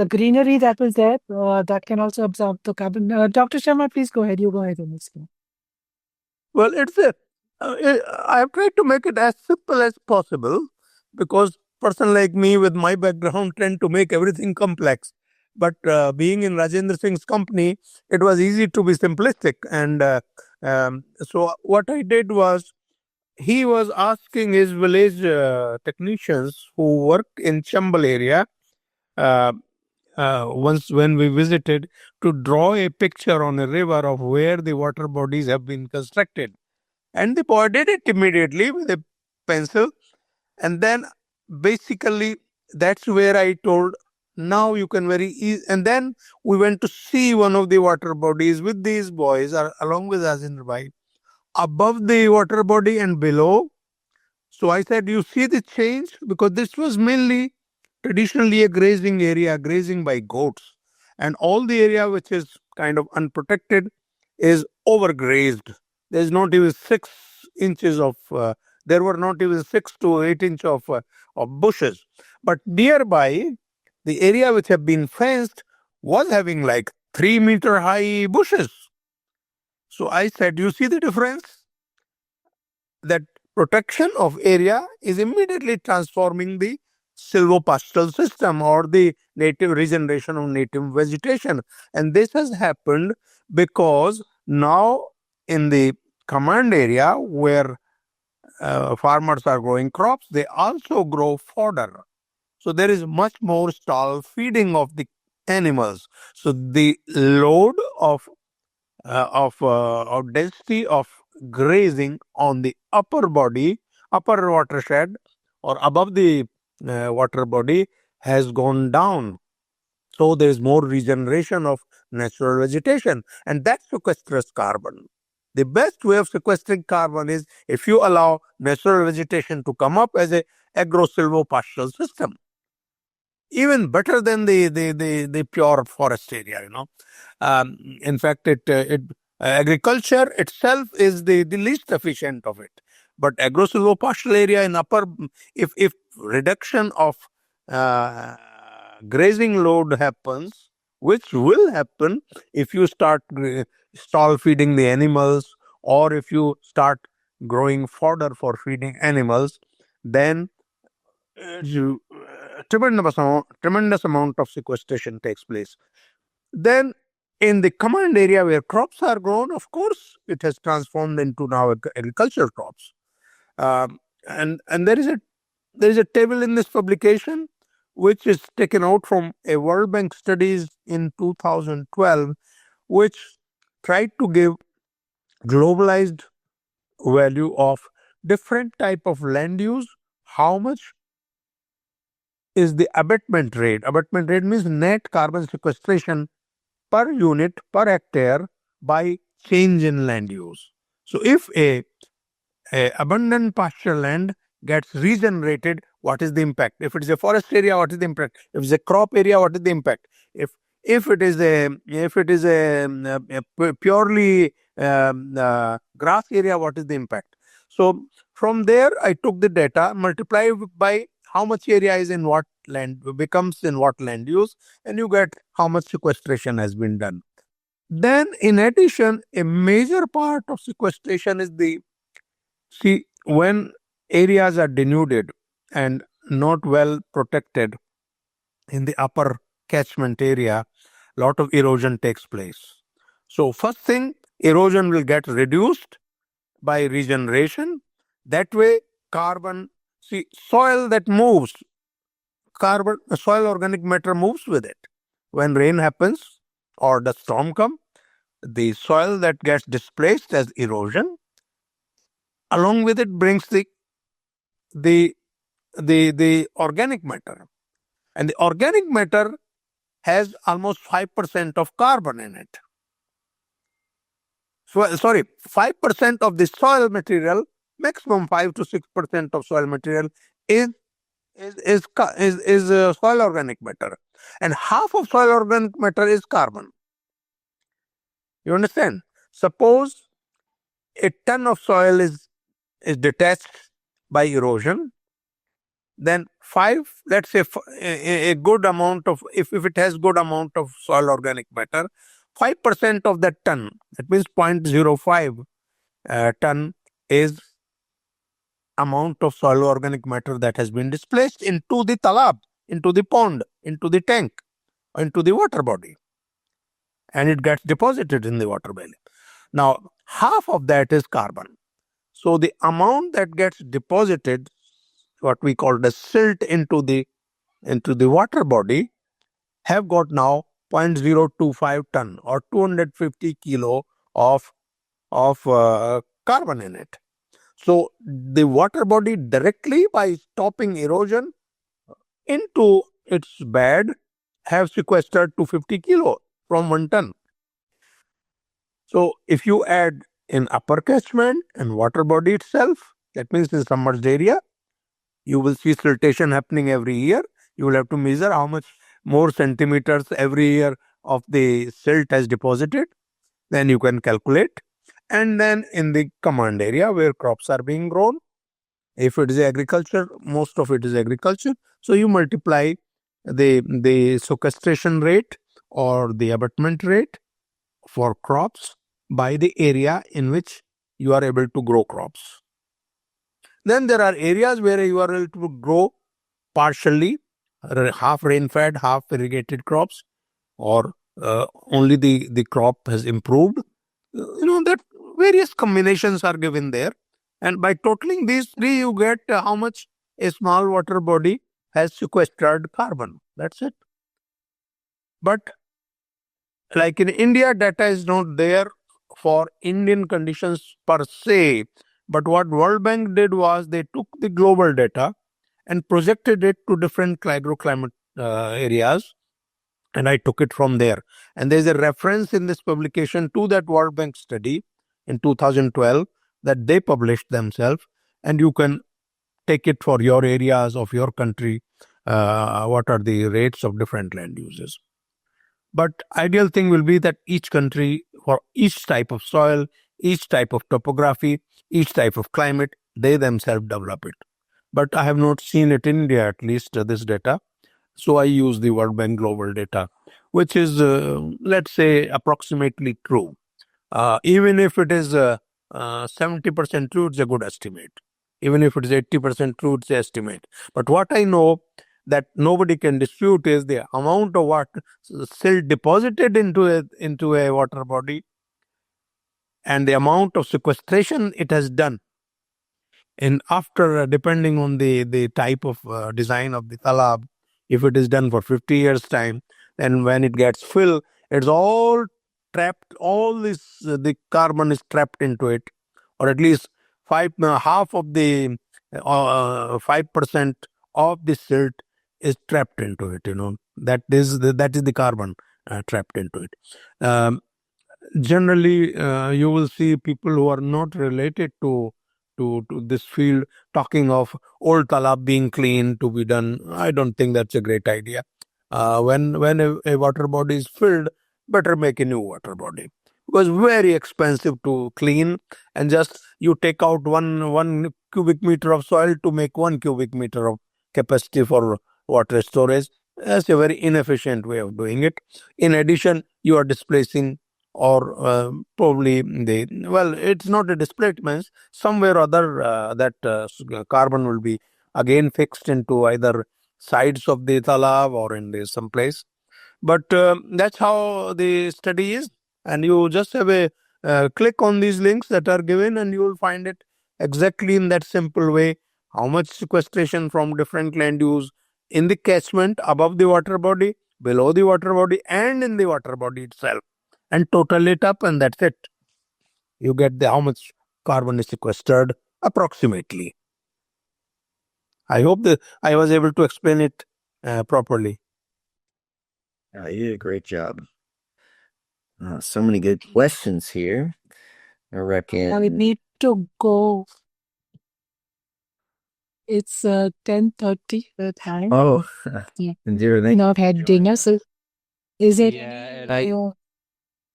greenery that was there that can also absorb the carbon. Dr. Sharma, please go ahead. You go ahead and explain. Well, I have tried to make it as simple as possible because person like me with my background tend to make everything complex. But being in Rajendra Singh's company, it was easy to be simplistic. And so what I did was, he was asking his village technicians who work in Chambal area, uh, once when we visited, to draw a picture on a river of where the water bodies have been constructed. And the boy did it immediately with a pencil. And then basically that's where I told, now you can very easy. And then we went to see one of the water bodies with these boys along with Rajendra Bhai, above the water body and below. So I said, you see the change? Because this was mainly traditionally a grazing area, grazing by goats. And all the area which is kind of unprotected is overgrazed. There's not even 6 inches of, there were not even 6 to 8 inch of bushes. But nearby, the area which have been fenced was having like 3-meter high bushes. So I said, you see the difference? That protection of area is immediately transforming the silvopastoral system or the native regeneration of native vegetation. And this has happened because now in the command area where farmers are growing crops, they also grow fodder. So there is much more stall feeding of the animals. So the load of density of grazing on the upper watershed or above the water body has gone down. So there is more regeneration of natural vegetation, and that sequesters carbon. The best way of sequestering carbon is if you allow natural vegetation to come up as a agro-silvopastoral system. Even better than the pure forest area, in fact, agriculture itself is the least efficient of it. But agro-silvopastoral area in upper, if reduction of grazing load happens, which will happen if you start stall feeding the animals, or if you start growing fodder for feeding animals, then tremendous amount of sequestration takes place. Then in the command area where crops are grown, of course, it has transformed into now agricultural crops. And there is a table in this publication which is taken out from a World Bank studies in 2012, which tried to give globalized value of different type of land use, how much is the abatement rate. Abatement rate means net carbon sequestration per unit per hectare by change in land use. So if a abundant pasture land gets regenerated, what is the impact? If it is a forest area, what is the impact? If it's a crop area, what is the impact? If it is a purely grass area, what is the impact? So from there, I took the data, multiply by how much area is in what land, becomes in what land use, and you get how much sequestration has been done. Then, in addition, a major part of sequestration is when areas are denuded and not well protected in the upper catchment area, lot of erosion takes place. So first thing, erosion will get reduced by regeneration. That way, soil that moves, soil organic matter moves with it. When rain happens or the storm comes, the soil that gets displaced as erosion, along with it brings the organic matter. And the organic matter has almost 5% of carbon in it. So, 5% of the soil material, maximum 5 to 6% of soil material is soil organic matter, and half of soil organic matter is carbon. You understand? Suppose a ton of soil is detached by erosion, then let's say a good amount of, if it has good amount of soil organic matter, 5% of that ton, that means 0.05 ton is amount of soil organic matter that has been displaced into the talab, into the pond, into the tank, into the water body, and it gets deposited in the water belly. Now, half of that is carbon. So the amount that gets deposited, what we call the silt into the water body, have got now 0.025 ton or 250 kilo of carbon in it. So the water body directly, by stopping erosion into its bed, have sequestered 250 kilo from 1 ton. So if you add in upper catchment and water body itself, that means in submerged area, you will see siltation happening every year. You will have to measure how much more centimeters every year of the silt has deposited. Then you can calculate. And then in the command area where crops are being grown, if it is agriculture, most of it is agriculture. So you multiply the sequestration rate or the abatement rate for crops by the area in which you are able to grow crops. Then there are areas where you are able to grow partially, half rain-fed, half irrigated crops, or only the crop has improved. That various combinations are given there. And by totaling these three, you get how much a small water body has sequestered carbon. That's it. But like in India, data is not there for Indian conditions per se. But what World Bank did was they took the global data and projected it to different agroclimate areas. And I took it from there. And there's a reference in this publication to that World Bank study in 2012 that they published themselves. And you can take it for your areas of your country. What are the rates of different land uses? But ideal thing will be that each country, for each type of soil, each type of topography, each type of climate, they themselves develop it. But I have not seen it in India, at least this data. So I use the World Bank global data, which is, let's say, approximately true. Even if it is 70% true, it's a good estimate. Even if it is 80% true, it's an estimate. But what I know that nobody can dispute is the amount of what silt deposited into a water body and the amount of sequestration it has done. And after, depending on the type of design of the talab, if it is done for 50 years time, then when it gets filled, it's all trapped, the carbon is trapped into it, or at least half of the 5% of the silt is trapped into it. That is the carbon trapped into it. Generally, you will see people who are not related to this field talking of old talab being clean to be done. I don't think that's a great idea. When a water body is filled, better make a new water body. It was very expensive to clean, and just you take out one cubic meter of soil to make 1 cubic meter of capacity for water storage. That's a very inefficient way of doing it. In addition, you are displacing, or probably it's not a displacement. Somewhere or other that carbon will be again fixed into either sides of the talab or in some place. But that's how the study is, and you just have a click on these links that are given, and you will find it exactly in that simple way. How much sequestration from different land use in the catchment, above the water body, below the water body, and in the water body itself, and total it up, and that's it. You get how much carbon is sequestered approximately. I hope that I was able to explain it properly. You did a great job. So many good questions here. I reckon. Now we need to go. It's 10:30 the time. Oh, Yeah. Indira, Now I've had dinner, so is it? Yeah,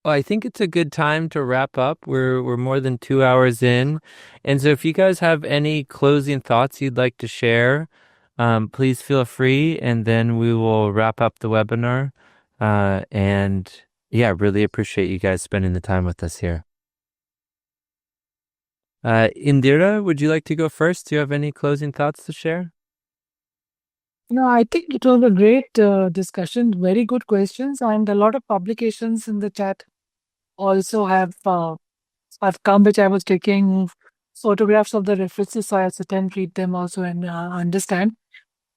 I think it's a good time to wrap up. We're more than 2 hours in, and so if you guys have any closing thoughts you'd like to share, please feel free, and then we will wrap up the webinar. And yeah, really appreciate you guys spending the time with us here. Indira, would you like to go first? Do you have any closing thoughts to share? No, I think it was a great discussion. Very good questions, and a lot of publications in the chat also have come, which I was taking photographs of the references, so I sit and read them also and understand.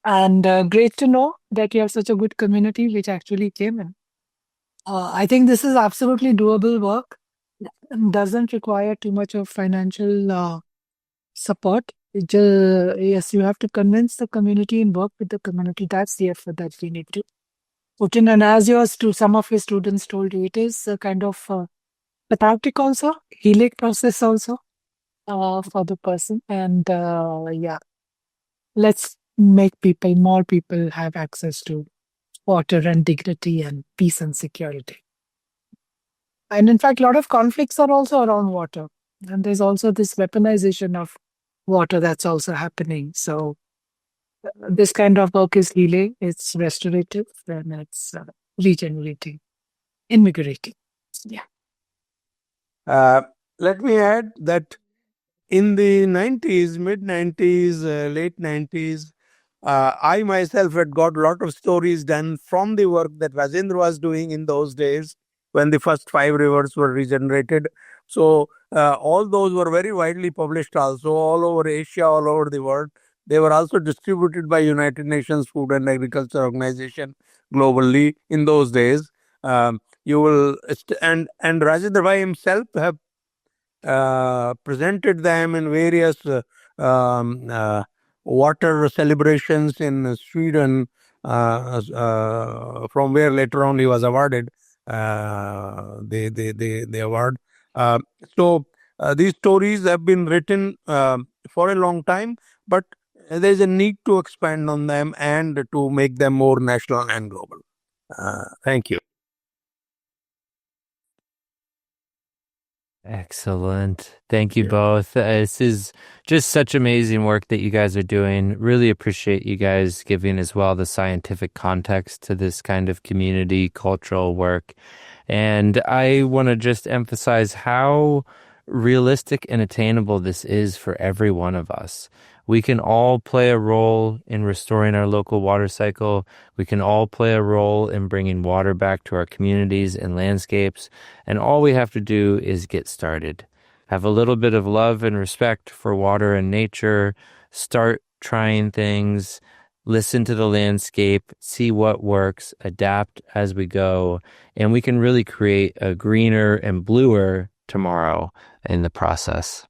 And great to know that you have such a good community which actually came in. I think this is absolutely doable work. Doesn't require too much of financial support. Yes, you have to convince the community and work with the community. That's the effort that we need to put in. And as some of your students told you, it is a kind of cathartic also, healing process also for the person. And yeah, let's make more people have access to water and dignity and peace and security. And in fact, a lot of conflicts are also around water. And there's also this weaponization of water that's also happening. So this kind of work is healing, it's restorative, and it's regenerating, invigorating. Yeah. Let me add that in the 90s, mid-90s, late 90s, I myself had got a lot of stories done from the work that Rajendra was doing in those days when the first 5 rivers were regenerated. So all those were very widely published also, all over Asia, all over the world. They were also distributed by United Nations Food and Agriculture Organization globally in those days. You will, and Rajendra Bhai himself have presented them in various water celebrations in Sweden, from where later on he was awarded the award. So these stories have been written for a long time, but there's a need to expand on them and to make them more national and global. Thank you. Excellent. Thank you both. This is just such amazing work that you guys are doing. Really appreciate you guys giving as well the scientific context to this kind of community cultural work. And I want to just emphasize how realistic and attainable this is for every one of us. We can all play a role in restoring our local water cycle. We can all play a role in bringing water back to our communities and landscapes. And all we have to do is get started. Have a little bit of love and respect for water and nature. Start trying things. Listen to the landscape. See what works. Adapt as we go. And we can really create a greener and bluer tomorrow in the process.